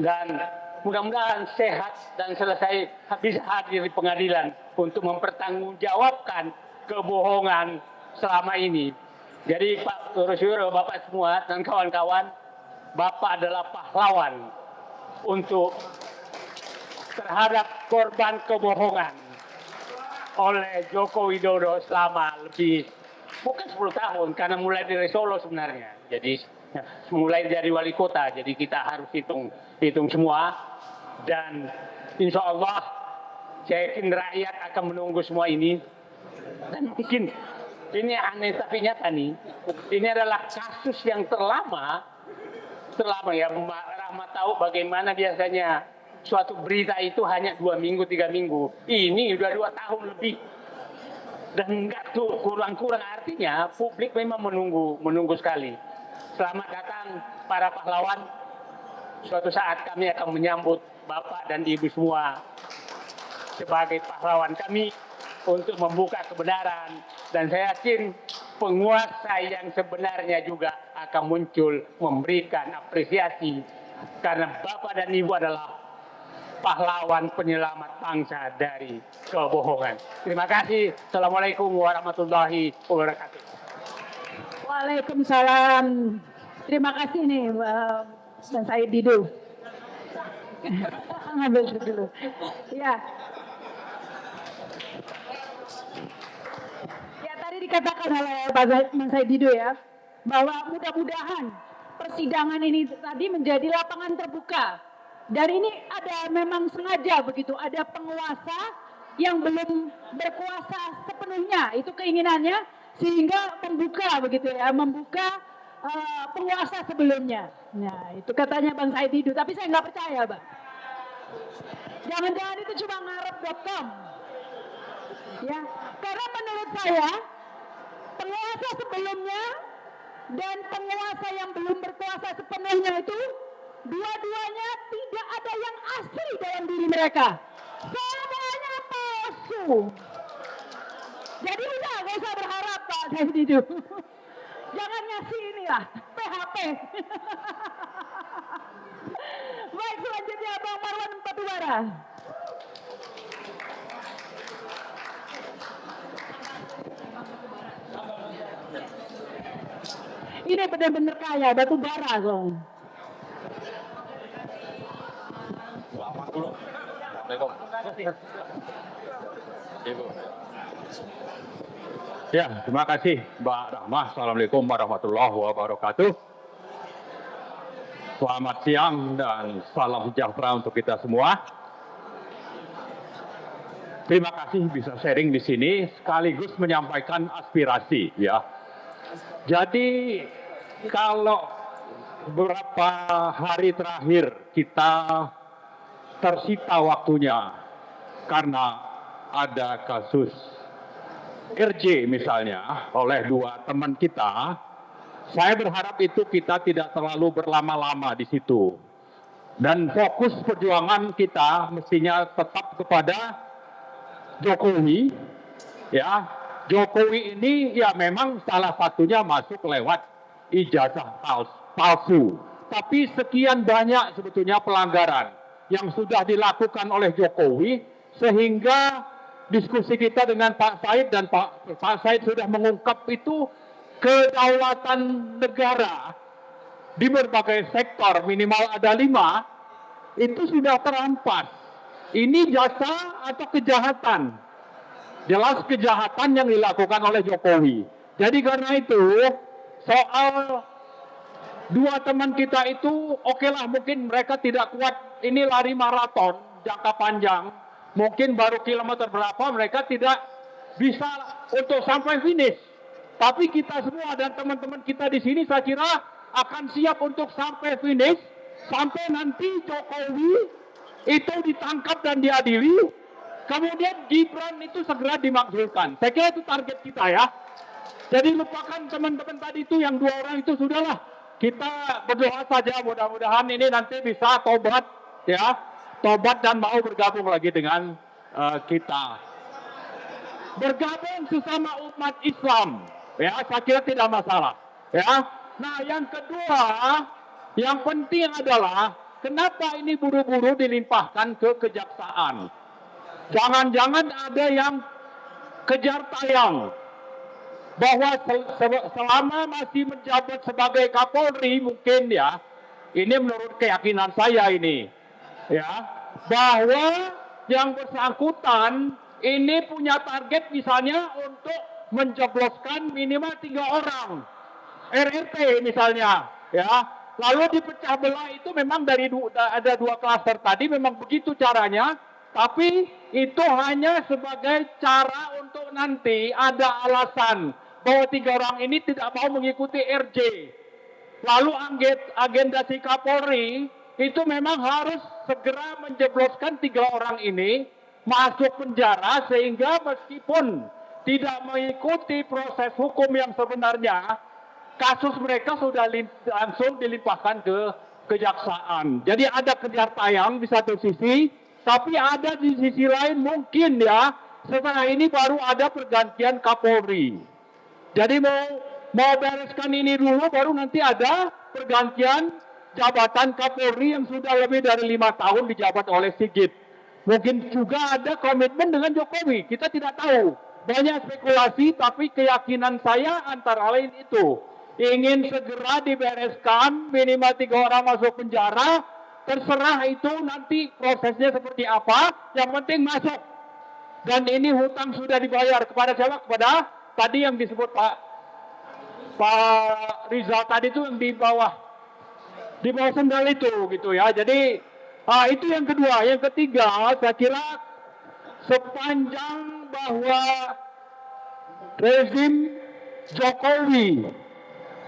dan mudah-mudahan sehat dan selesai bisa hadir di pengadilan untuk mempertanggungjawabkan kebohongan selama ini. Jadi Pak Rosyuro, Bapak semua dan kawan-kawan, Bapak adalah pahlawan untuk terhadap korban kebohongan oleh Joko Widodo selama lebih bukan 10 tahun, karena mulai dari Solo sebenarnya. Jadi mulai dari wali kota, jadi kita harus hitung semua. Dan insya Allah saya yakin rakyat akan menunggu semua ini. Dan mungkin ini aneh tapi nyata nih, ini adalah kasus yang terlama ya. Mbak Rahmat tahu bagaimana biasanya suatu berita itu hanya 2 minggu, 3 minggu. Ini udah 2 tahun lebih. Dan enggak tuh kurang-kurang, artinya publik memang menunggu sekali. Selamat datang para pahlawan. Suatu saat kami akan menyambut Bapak dan Ibu semua sebagai pahlawan kami untuk membuka kebenaran. Dan saya yakin penguasa yang sebenarnya juga akan muncul memberikan apresiasi, karena Bapak dan Ibu adalah pahlawan penyelamat bangsa dari kebohongan. Terima kasih. Assalamualaikum warahmatullahi wabarakatuh. Waalaikumsalam. Terima kasih nih Bang Said Didu. Ngambil dulu. Ya. Ya, tadi dikatakan oleh Bang Said Didu ya, bahwa mudah-mudahan persidangan ini tadi menjadi lapangan terbuka. Dan ini ada memang sengaja begitu, ada penguasa yang belum berkuasa sepenuhnya, itu keinginannya, sehingga membuka begitu ya, membuka penguasa sebelumnya. Nah, itu katanya Bang Said Didu, tapi saya nggak percaya, Bang. Jangan-jangan itu cuma ngarep.com. Ya, karena menurut saya penguasa sebelumnya dan penguasa yang belum berkuasa sepenuhnya itu dua-duanya tidak ada yang asli dalam diri mereka. Semuanya palsu. Jadi udah gak usah berharap Pak Said Didu. Jangan ngasih inilah PHP. Baik, selanjutnya Bang Marwan Batubara. Ini benar-benar kaya batu bara dong. Ya, terima kasih Mbak Rahmah. Assalamualaikum warahmatullahi wabarakatuh. Selamat siang dan salam sejahtera untuk kita semua. Terima kasih bisa sharing di sini sekaligus menyampaikan aspirasi ya. Jadi kalau beberapa hari terakhir kita tersita waktunya karena ada kasus RJ misalnya oleh 2 teman kita, saya berharap itu kita tidak terlalu berlama-lama di situ. Dan fokus perjuangan kita mestinya tetap kepada Jokowi. Ya, Jokowi ini ya memang salah satunya masuk lewat ijazah palsu. Tapi sekian banyak sebetulnya pelanggaran yang sudah dilakukan oleh Jokowi, sehingga diskusi kita dengan Pak Said dan Pak Said sudah mengungkap itu kedaulatan negara di berbagai sektor, minimal ada 5, itu sudah terampas. Ini jasa atau kejahatan? Jelas kejahatan yang dilakukan oleh Jokowi. Jadi karena itu soal dua teman kita itu okelah mungkin mereka tidak kuat ini lari maraton jangka panjang. Mungkin baru kilometer berapa mereka tidak bisa untuk sampai finish. Tapi kita semua dan teman-teman kita di sini saya kira akan siap untuk sampai finish. Sampai nanti Jokowi itu ditangkap dan diadili. Kemudian Gibran itu segera dimakzulkan. Saya kira itu target kita ya. Jadi lupakan teman-teman tadi itu yang dua orang itu sudahlah. Kita berdoa saja mudah-mudahan ini nanti bisa tobat ya. Tobat dan mau bergabung lagi dengan kita. Bergabung sesama umat Islam. Ya, saya kira tidak masalah. Ya. Nah, yang kedua, yang penting adalah kenapa ini buru-buru dilimpahkan ke kejaksaan. Jangan-jangan ada yang kejar tayang. Bahwa selama masih menjabat sebagai Kapolri mungkin ya, ini menurut keyakinan saya ini. Ya, bahwa yang bersangkutan ini punya target misalnya untuk menjebloskan minimal 3 orang RRT misalnya ya, lalu dipecah belah itu memang dari ada 2 klaster tadi memang begitu caranya, tapi itu hanya sebagai cara untuk nanti ada alasan bahwa 3 orang ini tidak mau mengikuti RJ, lalu agenda si Kapolri itu memang harus segera menjebloskan 3 orang ini masuk penjara sehingga meskipun tidak mengikuti proses hukum yang sebenarnya, kasus mereka sudah langsung dilimpahkan ke kejaksaan. Jadi ada kejar tayang di satu sisi, tapi ada di sisi lain mungkin ya, setelah ini baru ada pergantian Kapolri. Jadi mau bereskan ini dulu, baru nanti ada pergantian jabatan Kapolri yang sudah lebih dari 5 tahun dijabat oleh Sigit. Mungkin juga ada komitmen dengan Jokowi, kita tidak tahu. Banyak spekulasi, tapi keyakinan saya antara lain itu. Ingin segera dibereskan, minimal 3 orang masuk penjara, terserah itu nanti prosesnya seperti apa, yang penting masuk. Dan ini hutang sudah dibayar kepada siapa? Kepada tadi yang disebut Pak Rizal tadi itu yang di bawah sendal itu gitu ya. Jadi itu yang kedua. Yang ketiga, saya kira sepanjang bahwa rezim Jokowi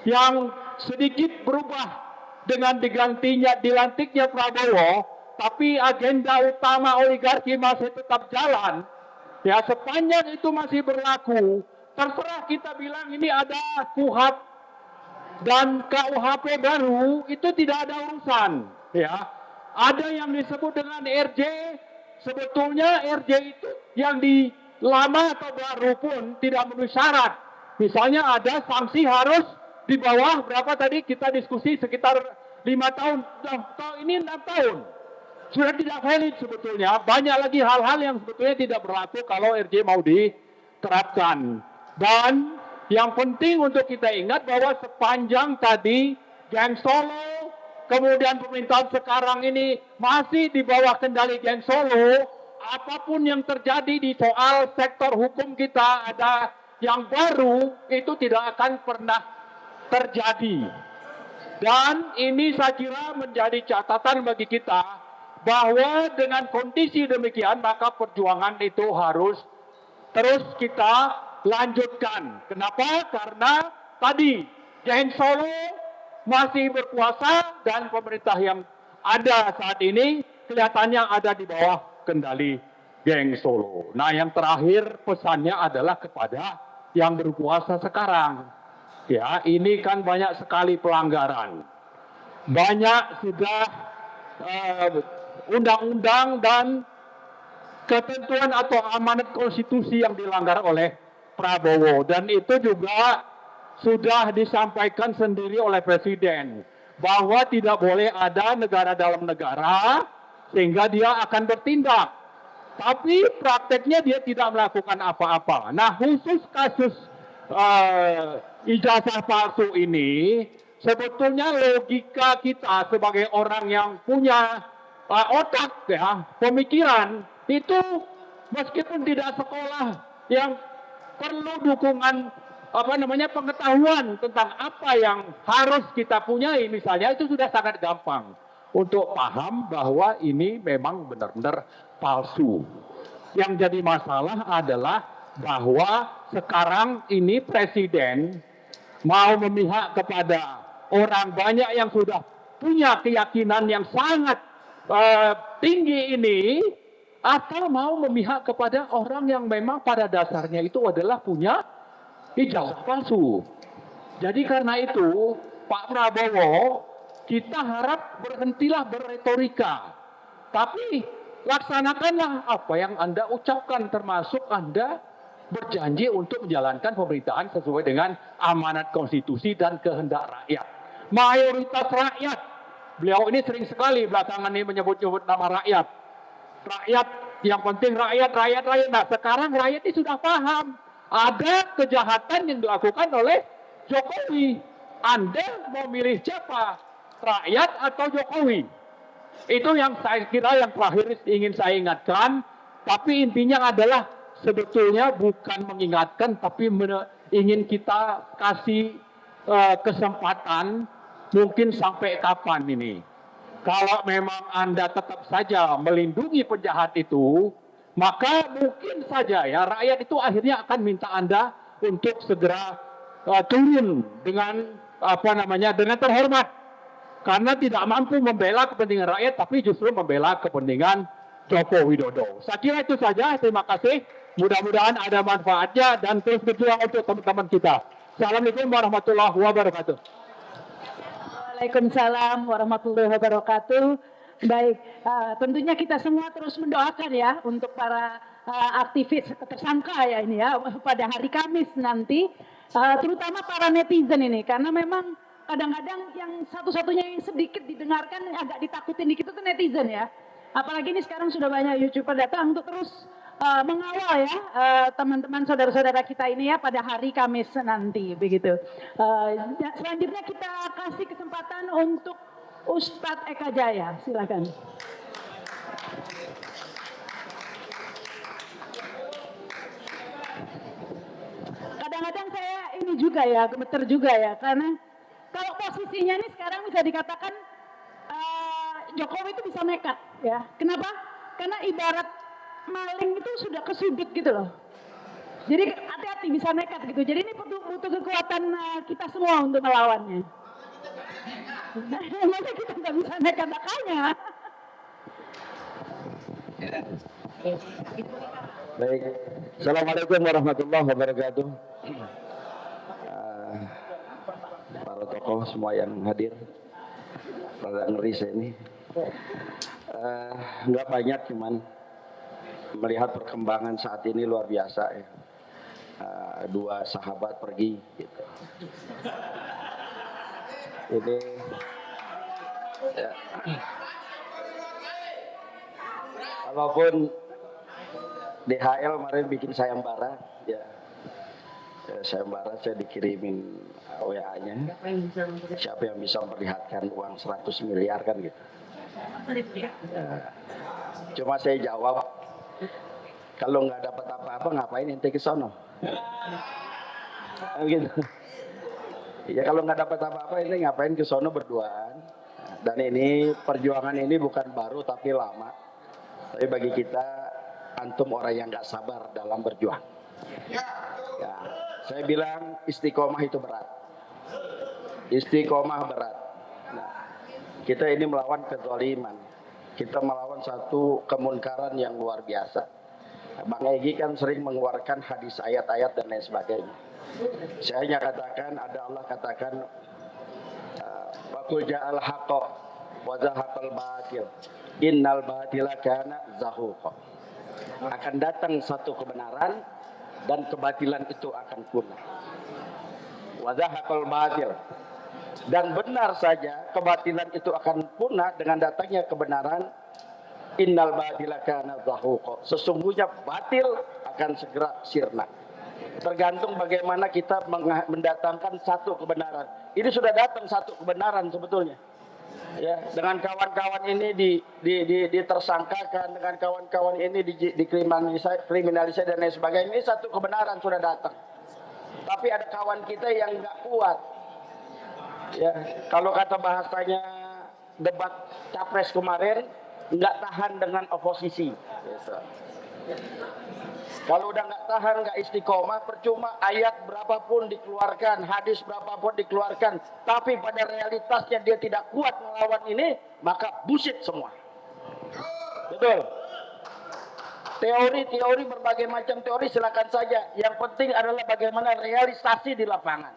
yang sedikit berubah dengan dilantiknya Prabowo, tapi agenda utama oligarki masih tetap jalan. Ya, sepanjang itu masih berlaku, terserah kita bilang ini ada KUHP dan KUHP baru, itu tidak ada urusan. Ya, ada yang disebut dengan RJ, sebetulnya RJ itu yang di lama atau baru pun tidak memenuhi syarat. Misalnya ada sanksi harus di bawah berapa tadi kita diskusi sekitar 5 tahun. Ini 6 tahun. Sudah tidak valid sebetulnya. Banyak lagi hal-hal yang sebetulnya tidak berlaku kalau RJ mau diterapkan. Dan yang penting untuk kita ingat bahwa sepanjang tadi Geng Solo, kemudian pemerintahan sekarang ini masih di bawah kendali Geng Solo, apapun yang terjadi di soal sektor hukum kita ada yang baru, itu tidak akan pernah terjadi. Dan ini saya kira menjadi catatan bagi kita bahwa dengan kondisi demikian maka perjuangan itu harus terus kita lanjutkan. Kenapa? Karena tadi Geng Solo masih berkuasa dan pemerintah yang ada saat ini kelihatannya ada di bawah kendali Geng Solo. Nah, yang terakhir pesannya adalah kepada yang berkuasa sekarang. Ya, ini kan banyak sekali pelanggaran. Banyak sudah undang-undang dan ketentuan atau amanat konstitusi yang dilanggar oleh Prabowo. Dan itu juga sudah disampaikan sendiri oleh Presiden. Bahwa tidak boleh ada negara dalam negara sehingga dia akan bertindak. Tapi prakteknya dia tidak melakukan apa-apa. Nah, khusus kasus ijazah palsu ini, sebetulnya logika kita sebagai orang yang punya otak, ya, pemikiran, itu meskipun tidak sekolah yang perlu dukungan pengetahuan tentang apa yang harus kita punyai misalnya itu sudah sangat gampang untuk paham bahwa ini memang benar-benar palsu. Yang jadi masalah adalah bahwa sekarang ini presiden mau memihak kepada orang banyak yang sudah punya keyakinan yang sangat tinggi ini, atau mau memihak kepada orang yang memang pada dasarnya itu adalah punya ijazah palsu. Jadi karena itu Pak Prabowo, kita harap berhentilah berretorika, tapi laksanakanlah apa yang Anda ucapkan, termasuk Anda berjanji untuk menjalankan pemerintahan sesuai dengan amanat konstitusi dan kehendak rakyat. Mayoritas rakyat, beliau ini sering sekali belakangan ini menyebut-nyebut nama rakyat. Rakyat, yang penting rakyat. Nah sekarang rakyat ini sudah paham, ada kejahatan yang dilakukan oleh Jokowi. Anda mau milih siapa? Rakyat atau Jokowi? Itu yang saya kira yang terakhir ingin saya ingatkan. Tapi intinya adalah sebetulnya bukan mengingatkan, tapi ingin kita kasih kesempatan mungkin sampai kapan ini. Kalau memang Anda tetap saja melindungi penjahat itu, maka mungkin saja ya rakyat itu akhirnya akan minta Anda untuk segera turun dengan dengan terhormat, karena tidak mampu membela kepentingan rakyat tapi justru membela kepentingan Joko Widodo. Saya kira itu saja. Terima kasih. Mudah-mudahan ada manfaatnya dan terus berjuang untuk teman-teman kita. Assalamualaikum warahmatullahi wabarakatuh. Waalaikumsalam warahmatullahi wabarakatuh. Baik, tentunya kita semua terus mendoakan ya untuk para aktivis tersangka ya ini ya pada hari Kamis nanti, terutama para netizen ini, karena memang kadang-kadang yang satu-satunya yang sedikit didengarkan agak ditakutin dikit itu netizen ya. Apalagi ini sekarang sudah banyak YouTuber datang untuk terus mengawal ya teman-teman saudara-saudara kita ini ya pada hari Kamis nanti begitu. Selanjutnya kita kasih kesempatan untuk Ustadz Eka Jaya, silakan. Kadang-kadang saya ini juga ya gemeter juga ya, karena kalau posisinya ini sekarang bisa dikatakan Jokowi itu bisa nekat ya. Kenapa? Karena ibarat maling itu sudah ke sudut gitu loh. Jadi hati-hati bisa nekat gitu. Jadi ini butuh kekuatan kita semua untuk melawannya. Masa kita nggak bisa nekat makanya. Baik. Assalamualaikum warahmatullahi wabarakatuh. Para tokoh semua yang hadir, rada ngeri saya ini. Nggak banyak, cuman melihat perkembangan saat ini luar biasa ya. Dua sahabat pergi gitu. Ini ya, walaupun DHL kemarin bikin sayembara ya, sayembara saya dikirimin WA-nya, siapa yang bisa memperlihatkan uang 100 miliar kan gitu. Cuma saya jawab, kalau nggak dapat apa-apa ngapain ente ke sono? Gitu. Ya kalau nggak dapat apa-apa ini ngapain ke sono berduaan. Dan ini perjuangan ini bukan baru tapi lama. Tapi bagi kita antum orang yang nggak sabar dalam berjuang. Ya, saya bilang istiqomah itu berat. Istiqomah berat. Nah, kita ini melawan kezaliman. Kita melawan satu kemunkaran yang luar biasa. Bang Egy kan sering mengeluarkan hadis ayat-ayat dan lain sebagainya. Saya hanya katakan, ada Allah katakan, Waqul ja'al haqqa wa zahaqal batil. Innal batila kana zahuqa. Akan datang satu kebenaran dan kebatilan itu akan punah. Wa zahaqal batil. Dan benar saja kebatilan itu akan punah dengan datangnya kebenaran. Innal batila kana zahuqa. Sesungguhnya batil akan segera sirna. Tergantung bagaimana kita mendatangkan satu kebenaran. Ini sudah datang satu kebenaran sebetulnya. Ya, dengan kawan-kawan ini ditersangkakan, dengan kawan-kawan ini dikriminalisasi dan lain sebagainya. Ini satu kebenaran sudah datang. Tapi ada kawan kita yang nggak kuat. Ya, kalau kata bahasanya debat capres kemarin, nggak tahan dengan oposisi. Gitu. Kalau udah nggak tahan, nggak istiqomah, percuma ayat berapapun dikeluarkan, hadis berapapun dikeluarkan, tapi pada realitasnya dia tidak kuat melawan ini, maka bullshit semua. Betul. Teori berbagai macam teori silakan saja. Yang penting adalah bagaimana realisasi di lapangan.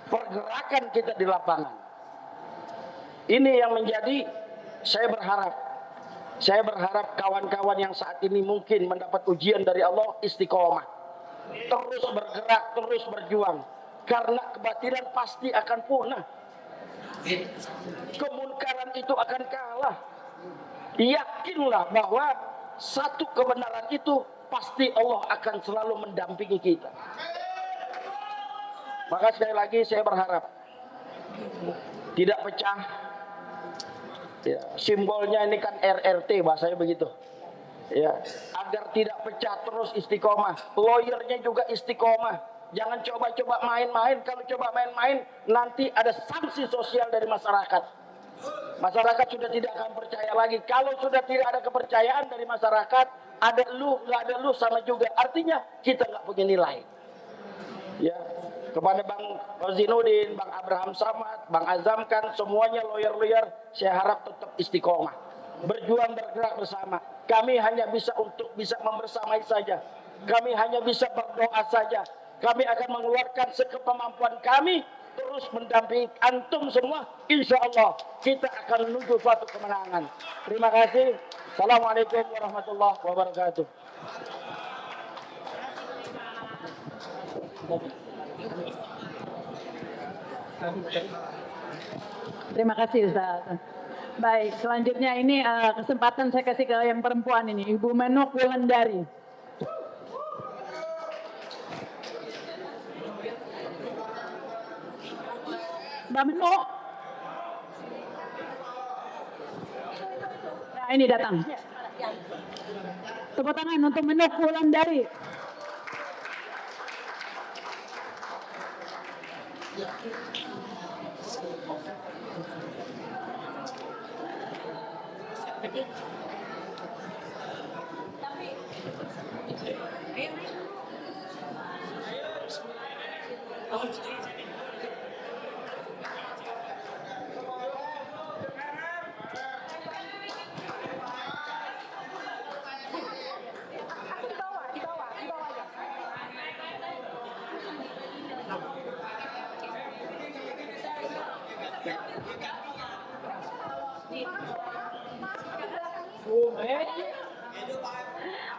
Pergerakan kita di lapangan. Ini yang menjadi saya berharap kawan-kawan yang saat ini mungkin mendapat ujian dari Allah istiqomah. Terus bergerak, terus berjuang. Karena kebatilan pasti akan punah. Kemunkaran itu akan kalah. Yakinlah bahwa satu kebenaran itu pasti Allah akan selalu mendampingi kita. Maka sekali lagi saya berharap tidak pecah. Ya, simbolnya ini kan RRT bahasanya begitu. Ya, agar tidak pecah terus istiqomah. Lawyernya juga istiqomah. Jangan coba-coba main-main. Kalau coba main-main nanti ada sanksi sosial dari masyarakat. Masyarakat sudah tidak akan percaya lagi. Kalau sudah tidak ada kepercayaan dari masyarakat, ada lu, nggak ada lu sama juga. Artinya kita nggak punya nilai. Ya, kepada Bang Rozinuddin, Bang Abraham Samad, Bang Azam kan semuanya lawyer-lawyer, saya harap tetap istiqomah. Berjuang bergerak bersama. Kami hanya bisa membersamai saja. Kami hanya bisa berdoa saja. Kami akan mengeluarkan sekemampuan kami. Terus mendampingi antum semua, insya Allah kita akan menuju suatu kemenangan. Terima kasih. Assalamualaikum warahmatullahi wabarakatuh. Terima kasih Ustaz. Baik, selanjutnya ini kesempatan saya kasih ke yang perempuan ini, Ibu Menuk Wulandari. Mbak Menuk. Nah, ini datang. Tepuk tangan untuk Menuk Wulandari.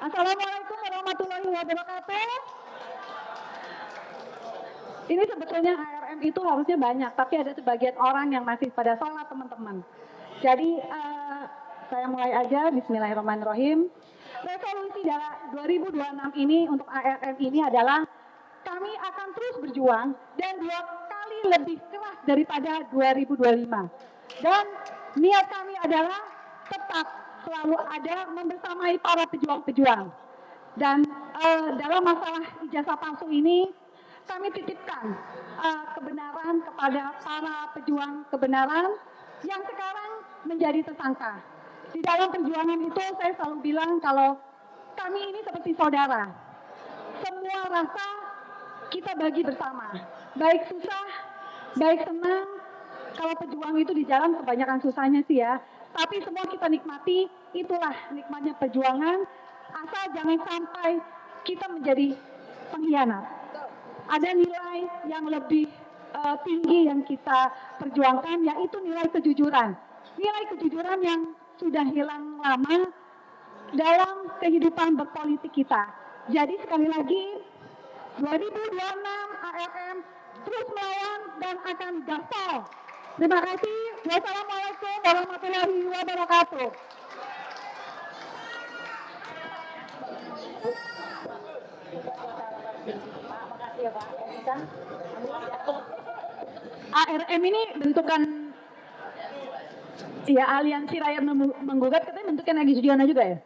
Assalamualaikum warahmatullahi wabarakatuh. Ini sebetulnya ARM itu harusnya banyak, tapi ada sebagian orang yang masih pada sholat teman-teman. Jadi saya mulai aja, Bismillahirrahmanirrahim. Resolusi 2026 ini untuk ARM ini adalah kami akan terus berjuang dan 2 kali lebih keras daripada 2025. Dan niat kami adalah tetap selalu ada membersamai para pejuang-pejuang. Dan dalam masalah ijazah palsu ini, kami titipkan kebenaran kepada para pejuang kebenaran yang sekarang menjadi tersangka. Di dalam perjuangan itu saya selalu bilang kalau kami ini seperti saudara. Semua rasa kita bagi bersama. Baik susah, baik senang. Kalau pejuang itu di jalan kebanyakan susahnya sih ya. Tapi semua kita nikmati, itulah nikmatnya perjuangan. Asal jangan sampai kita menjadi pengkhianat. Ada nilai yang lebih tinggi yang kita perjuangkan, yaitu nilai kejujuran. Nilai kejujuran yang sudah hilang lama dalam kehidupan berpolitik kita. Jadi sekali lagi, 2026 ARM terus melawan dan akan gaspol. Terima kasih. Wassalamualaikum warahmatullahi wabarakatuh. ARM ini bentukan ya aliansi rakyat menggugat, katanya bentukan Egy Sujiono juga ya?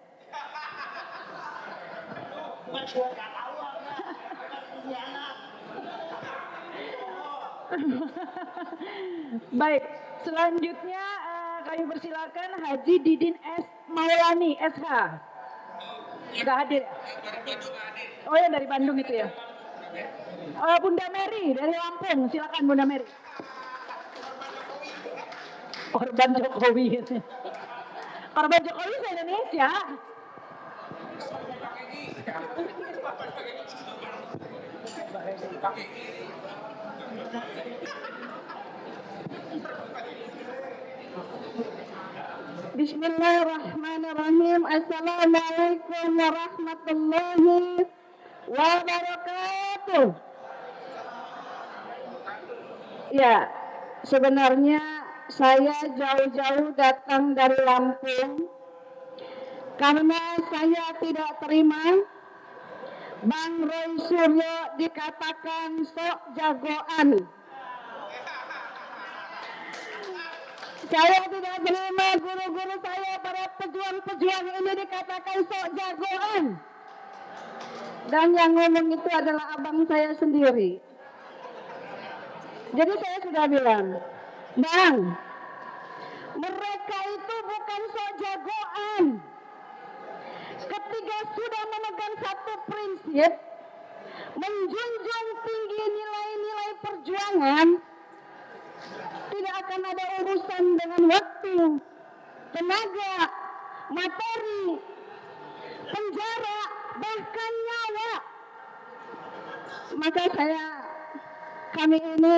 Baik, selanjutnya kami persilakan Haji Didin S. Maulani, SH. Nggak hadir. Oh ya, dari Bandung itu ya. Bunda Mary dari Lampung, silakan Bunda Mary. Korban Jokowi. Korban Jokowi se-Indonesia. Bismillahirrahmanirrahim. Assalamualaikum warahmatullahi wabarakatuh. Ya, sebenarnya saya jauh-jauh datang dari Lampung karena saya tidak terima Bang Roy Suryo dikatakan sok jagoan. Saya tidak terima guru-guru saya, para pejuang-pejuang ini dikatakan sok jagoan. Dan yang ngomong itu adalah abang saya sendiri. Jadi saya sudah bilang, Bang, mereka itu bukan sok jagoan. Ketika sudah memegang satu prinsip, menjunjung tinggi nilai-nilai perjuangan, tidak akan ada urusan dengan waktu, tenaga, materi, penjara, bahkan nyawa. Maka kami ini,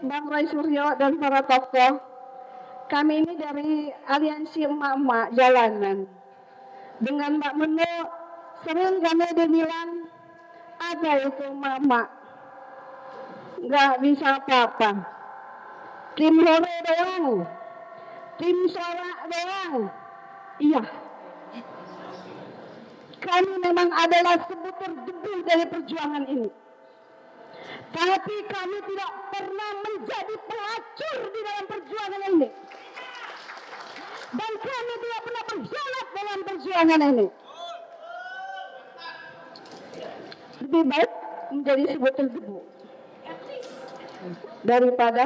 Bang Roy Suryo dan para tokoh, kami ini dari Aliansi Emak-Emak Jalanan. Dengan Mbak Menu, sering kami dibilang, ada itu emak-emak, nggak bisa apa-apa. Tim hore doang, tim sorak doang. Iya, kami memang adalah sebutir debu dari perjuangan ini. Tapi kami tidak pernah menjadi pelacur di dalam perjuangan ini. Dan kami tidak pernah berkhianat dalam perjuangan ini. Lebih baik menjadi sebutir debu daripada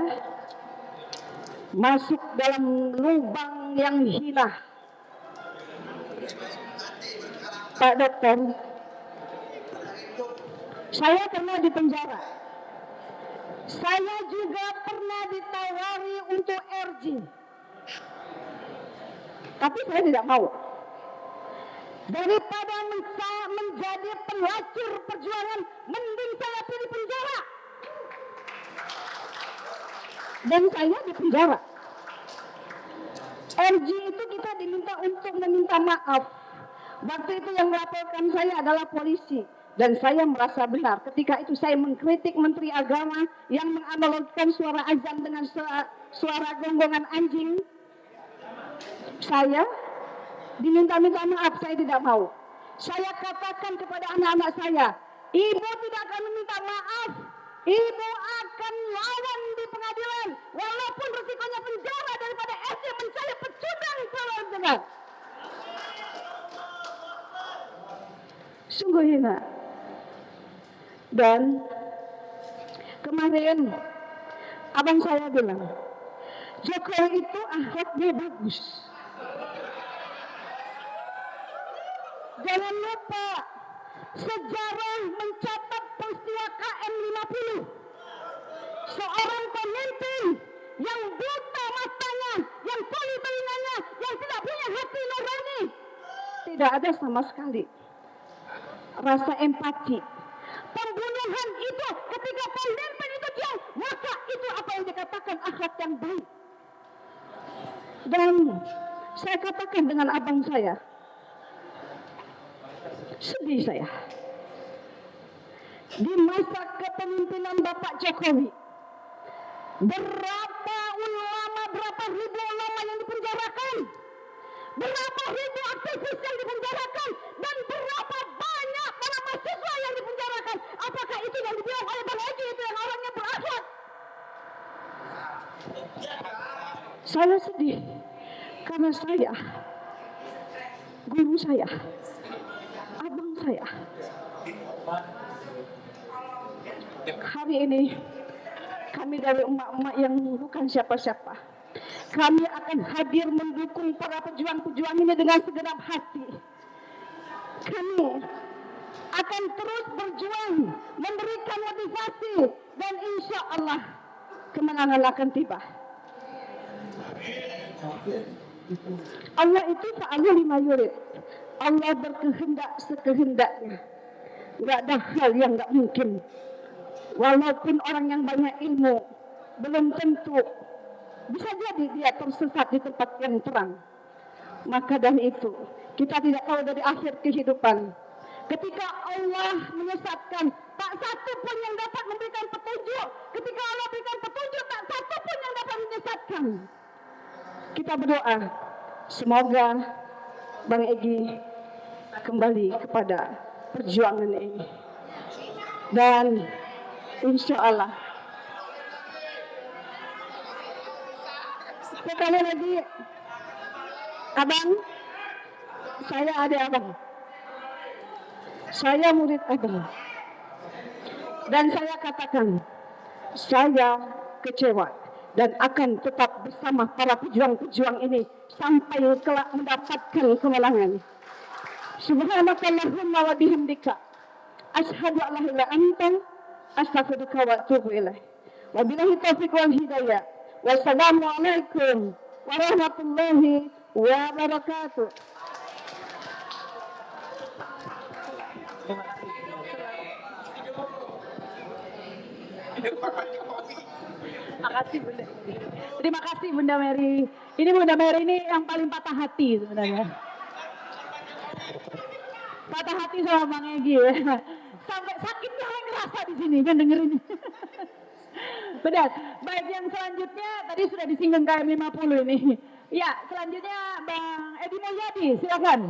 masuk dalam lubang yang hina. Pak Dokter, saya pernah di penjara. Saya juga pernah ditawari untuk RJ. Tapi saya tidak mau. Daripada menjadi pelacur perjuangan, mending saya pilih penjara. Dan saya di penjara. RJ itu kita diminta untuk meminta maaf. Waktu itu yang melaporkan saya adalah polisi. Dan saya merasa benar ketika itu saya mengkritik Menteri Agama yang menganalogikan suara azan dengan suara gonggongan anjing. Saya diminta-minta maaf, saya tidak mau. Saya katakan kepada anak-anak saya, ibu tidak akan meminta maaf. Ibu akan lawan di pengadilan, walaupun resikonya penjara daripada SD mencari pecundang kalau dengar. Sungguh hina. Dan kemarin abang saya bilang, Jokowi itu akhlaknya bagus. Jangan lupa, sejarah mencatat peristiwa KM 50. Seorang pemimpin yang buta matanya, yang tuli telinganya, yang tidak punya hati nurani. Tidak ada sama sekali rasa empati. Pembunuhan itu ketika pemimpin itu diam, maka itu apa yang dikatakan akhlak yang baik. Dan saya katakan dengan abang saya, sedih saya. Di masa kepemimpinan Bapak Jokowi, berapa ulama, berapa ribu ulama yang dipenjarakan, berapa ribu aktivis yang dipenjarakan, dan berapa banyak para mahasiswa yang dipenjarakan. Apakah itu yang dibilang oleh Bang Eji itu yang orangnya berakhlak? Saya sedih karena saya, guru saya, abang saya, hari ini kami dari emak-emak yang bukan siapa-siapa. Kami akan hadir mendukung para pejuang-pejuang ini dengan segenap hati. Kami akan terus berjuang, memberikan motivasi, dan insya Allah kemenangan akan tiba. Allah itu fa'alu lima yurid. Allah berkehendak sekehendaknya. Gak ada hal yang gak mungkin. Walaupun orang yang banyak ilmu, belum tentu. Bisa jadi dia tersesat di tempat yang terang. Maka dari itu, kita tidak tahu dari akhir kehidupan. Ketika Allah menyesatkan, tak satu pun yang dapat memberikan petunjuk. Ketika Allah berikan petunjuk, tak satu pun yang dapat menyesatkan. Kita berdoa, semoga Bang Egy kembali kepada perjuangan ini. Dan insya Allah, sekali lagi, Abang, saya ada Abang. Saya murid Abang. Dan saya katakan, saya kecewa dan akan tetap bersama para pejuang-pejuang ini sampai kelak mendapatkan kemenangan. Subhanakallahumma wa bihamdika asyhadu an la ilaha illa anta astaghfiruka wa atubu ilaik. Wabillahi taufiq wal hidayah. Wassalamualaikum warahmatullahi wabarakatuh. Makasih Bunda. Terima kasih Bunda Mary. Ini Bunda Mary ini yang paling patah hati sebenarnya. Patah hati sama Bang Egy ya. Sampai sakitnya yang ngerasa di sini kan dengerin. Benar. Baik, yang selanjutnya tadi sudah disinggung KM 50 ini. Ya, selanjutnya Bang Edi Mulyadi, silakan.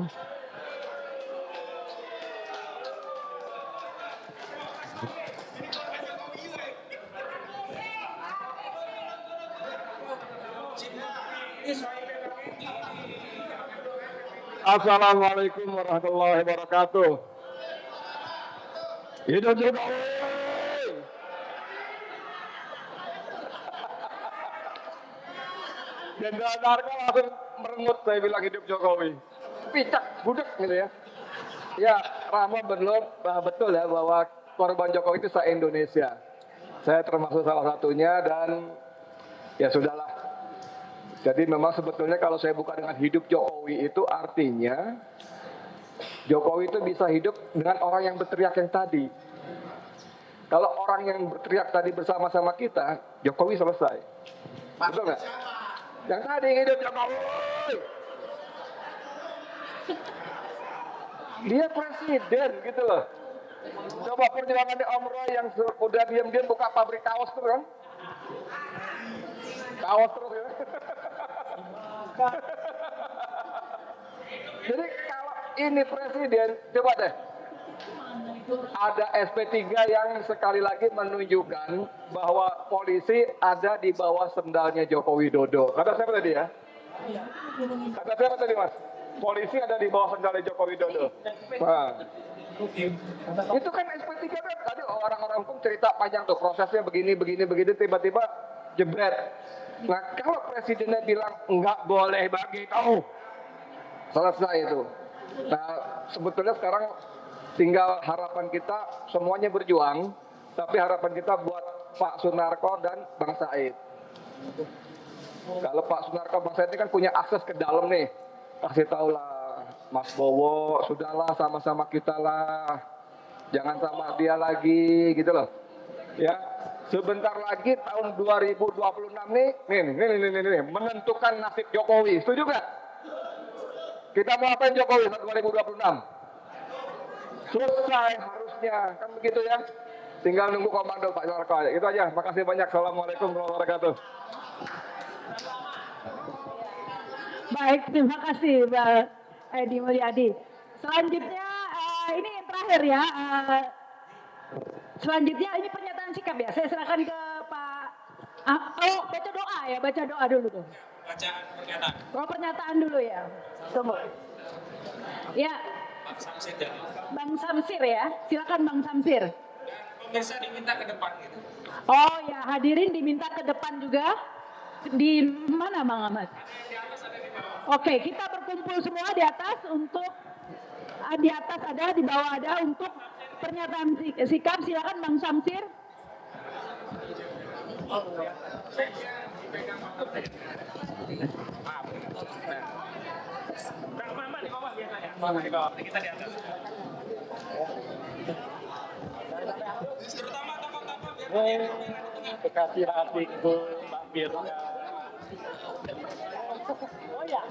Assalamualaikum warahmatullahi wabarakatuh. Hidup Jokowi. Jenderal Darko langsung merengut saya bilang hidup Jokowi. Picak, budek gitu ya. Ya, Rama betul ya bahwa korban Jokowi itu se-Indonesia. Saya termasuk salah satunya dan ya sudahlah. Jadi memang sebetulnya kalau saya buka dengan hidup Jokowi itu artinya Jokowi itu bisa hidup dengan orang yang berteriak yang tadi. Kalau orang yang berteriak tadi bersama-sama kita, Jokowi selesai. Betul nggak? Yang tadi hidup Jokowi. Dia presiden gitu loh. Coba perjuangan di Om Roy yang udah diam-diam buka pabrik kaos tuh kan. Kaos terus ya. Jadi kalau ini presiden, coba deh. Ada SP3 yang sekali lagi menunjukkan bahwa polisi ada di bawah sendalnya Joko Widodo. Kata siapa tadi ya? Kata siapa tadi Mas? Polisi ada di bawah sendalnya Joko Widodo. Nah, itu kan SP3 kan tadi orang-orang hukum cerita panjang tuh prosesnya begini tiba-tiba jebret. Nah kalau presidennya bilang nggak boleh bagi tahu, selesai itu. Nah sebetulnya sekarang tinggal harapan kita semuanya berjuang, tapi harapan kita buat Pak Sunarko dan Bang Said. Kalau Pak Sunarko, Bang Said ini kan punya akses ke dalam nih, kasih tahu lah Mas Bowo, sudahlah sama-sama kita lah, jangan sama dia lagi gitu loh, ya. Sebentar lagi tahun 2026 nih menentukan nasib Jokowi. Setuju nggak? Kita mau apain Jokowi saat 2026? Selesai harusnya, kan begitu ya. Tinggal nunggu komando Pak Sunarko. Itu aja. Makasih banyak. Assalamualaikum warahmatullahi wabarakatuh. Baik, terima kasih Mbak Edi Mulyadi. Selanjutnya ini yang terakhir ya. Selanjutnya ini pernyataan sikap ya. Saya serahkan ke Pak. Baca doa ya. Baca doa dulu dong. Bacaan pernyataan. Pernyataan dulu ya. Tunggu. Ya. Bang Samsir. Bang Samsir ya. Silakan Bang Samsir. pemirsa diminta ke depan gitu. Oh ya, hadirin diminta ke depan juga. Di mana Bang Ahmad? Oke, kita berkumpul semua di atas untuk di atas ada, di bawah ada untuk pernyataan sikap. Silakan Bang Samsir. Kita di atas. Terutama tokoh-tokoh biar Kasih hati Ibu Mbak Mirna. Oh ya.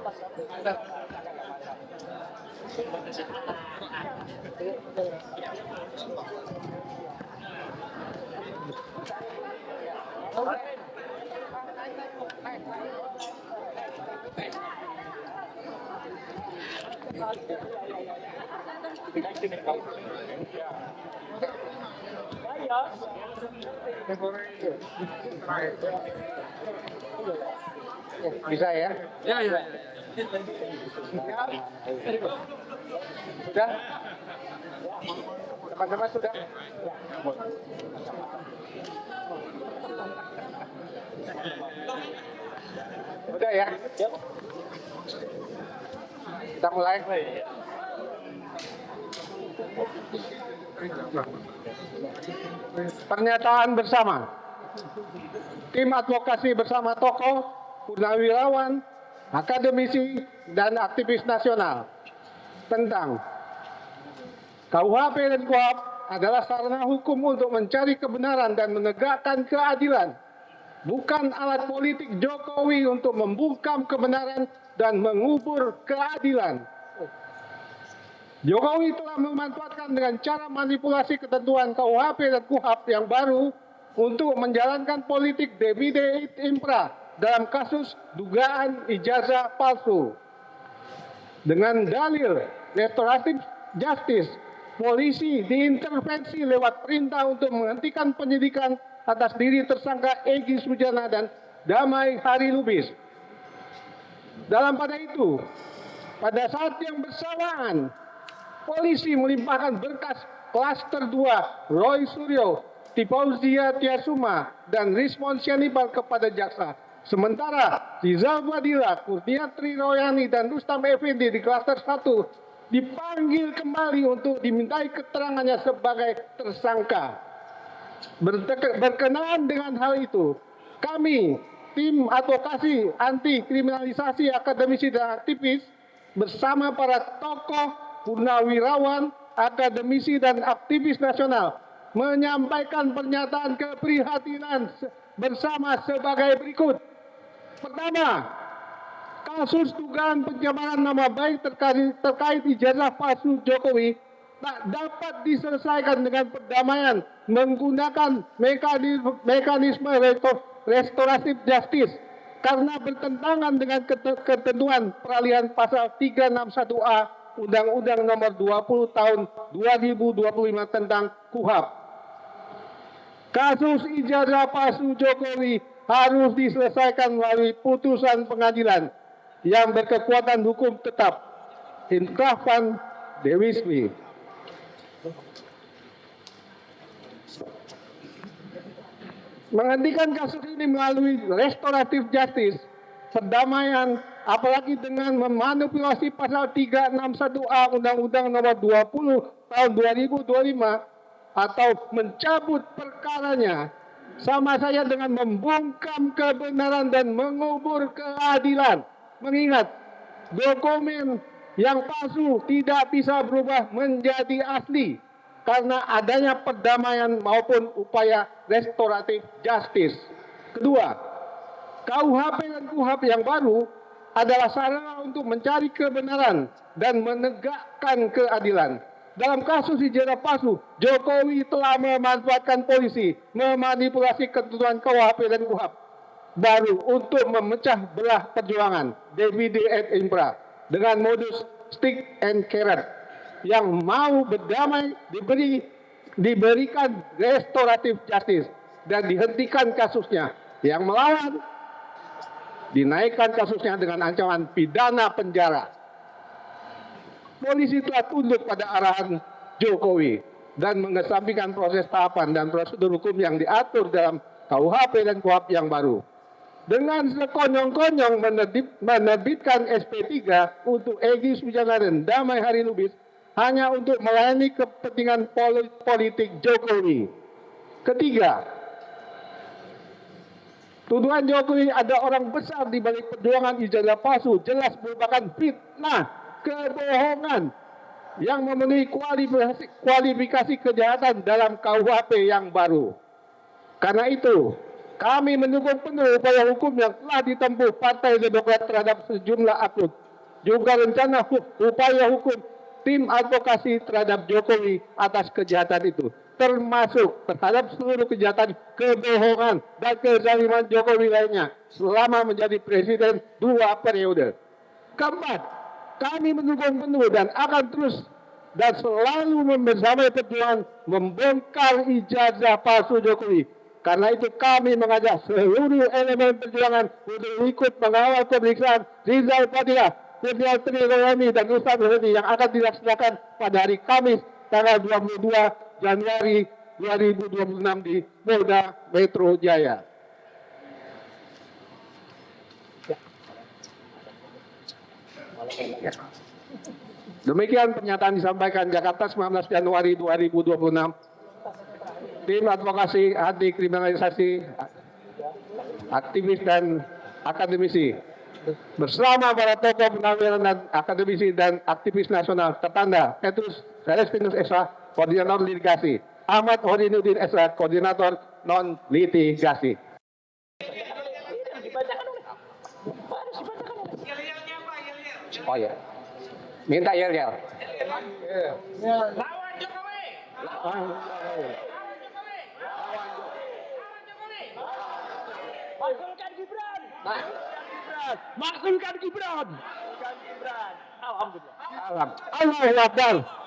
Bisa ya? Ya. Sudah? Teman-teman sudah? Udah ya? Kita mulai. Pernyataan bersama. Tim advokasi bersama tokoh, purnawirawan, akademisi, dan aktivis nasional tentang KUHP dan KUHAP adalah sarana hukum untuk mencari kebenaran dan menegakkan keadilan, bukan alat politik Jokowi untuk membungkam kebenaran dan mengubur keadilan. Jokowi telah memanfaatkan dengan cara manipulasi ketentuan KUHP dan KUHAP yang baru untuk menjalankan politik divide et impera dalam kasus dugaan ijazah palsu. Dengan dalil restoratif justice, polisi diintervensi lewat perintah untuk menghentikan penyidikan atas diri tersangka Egy Sujana dan Damai Hari Lubis. Dalam pada itu, pada saat yang bersamaan, polisi melimpahkan berkas klaster 2 Roy Suryo, Tifauzia Tiasuma, dan Rismon Syanibal kepada jaksa. Sementara Rizal Fadila, Kurniatri Royani, dan Rustam Effendi di klaster 1 dipanggil kembali untuk dimintai keterangannya sebagai tersangka. Berkenaan dengan hal itu, kami, tim advokasi anti kriminalisasi akademisi dan aktivis, bersama para tokoh, purnawirawan, akademisi, dan aktivis nasional, menyampaikan pernyataan keprihatinan bersama sebagai berikut. Pertama, kasus dugaan pencemaran nama baik terkait ijazah palsu Jokowi tak dapat diselesaikan dengan perdamaian menggunakan mekanisme restoratif justice karena bertentangan dengan ketentuan peralihan pasal 361A Undang-Undang Nomor 20 Tahun 2025 tentang KUHAP. Kasus ijazah palsu Jokowi harus diselesaikan melalui putusan pengadilan yang berkekuatan hukum tetap. Inkrahkan Dewisli. Menghentikan kasus ini melalui restoratif justice, perdamaian, apalagi dengan memanipulasi pasal 361A Undang-Undang Nomor 20 Tahun 2025 atau mencabut perkaranya, sama saja dengan membungkam kebenaran dan mengubur keadilan. Mengingat dokumen yang palsu tidak bisa berubah menjadi asli karena adanya perdamaian maupun upaya restoratif justice. Kedua, KUHP dan KUHAP yang baru adalah sarana untuk mencari kebenaran dan menegakkan keadilan. Dalam kasus ijazah palsu, Jokowi telah memanfaatkan polisi, memanipulasi ketentuan KUHP dan KUHAP baru untuk memecah belah perjuangan divide et impera dengan modus stick and carrot yang mau berdamai diberikan restoratif justice dan dihentikan kasusnya. Yang melawan dinaikkan kasusnya dengan ancaman pidana penjara. Polisi telah tunduk pada arahan Jokowi. dan mengesampingkan proses tahapan dan prosedur hukum yang diatur dalam KUHP dan KUHP yang baru. Dengan sekonyong-konyong menerbitkan SP3 untuk Egy Sujana dan Damai Hari Lubis hanya untuk melayani kepentingan politik Jokowi. Ketiga, tuduhan Jokowi ada orang besar di balik perjuangan ijazah palsu jelas merupakan fitnah, kebohongan yang memenuhi kualifikasi kejahatan dalam KUHP yang baru. Karena itu, kami mendukung penuh upaya hukum yang telah ditempuh Partai Demokrat terhadap sejumlah akun, juga rencana upaya hukum tim advokasi terhadap Jokowi atas kejahatan itu, termasuk terhadap seluruh kejahatan kebohongan dan kezaliman Jokowi lainnya selama menjadi presiden 2 periode. Keempat, kami mendukung penuh dan akan terus dan selalu membersamai perjuangan membongkar ijazah palsu Jokowi. Karena itu kami mengajak seluruh elemen perjuangan untuk ikut mengawal pemeriksaan Rizal Fadila, Firdaus Tri Rohani dan Ustaz Rohani yang akan dilaksanakan pada hari Kamis tanggal 22 Januari 2026 di Polda Metro Jaya. Demikian pernyataan disampaikan Jakarta 19 Januari 2026. Tim advokasi anti kriminalisasi aktivis dan akademisi bersama para tokoh penawaran dan akademisi dan aktivis nasional tertanda Petrus Celestinus S.A. Koordinator Litigasi, Ahmad Horinuddin S.A. Koordinator Non Litigasi. Oh ya, minta yel-yel. Lawan Jokowi. Maksulkan Gibran. Maksulkan Gibran. Alhamdulillah. Allahu Akbar.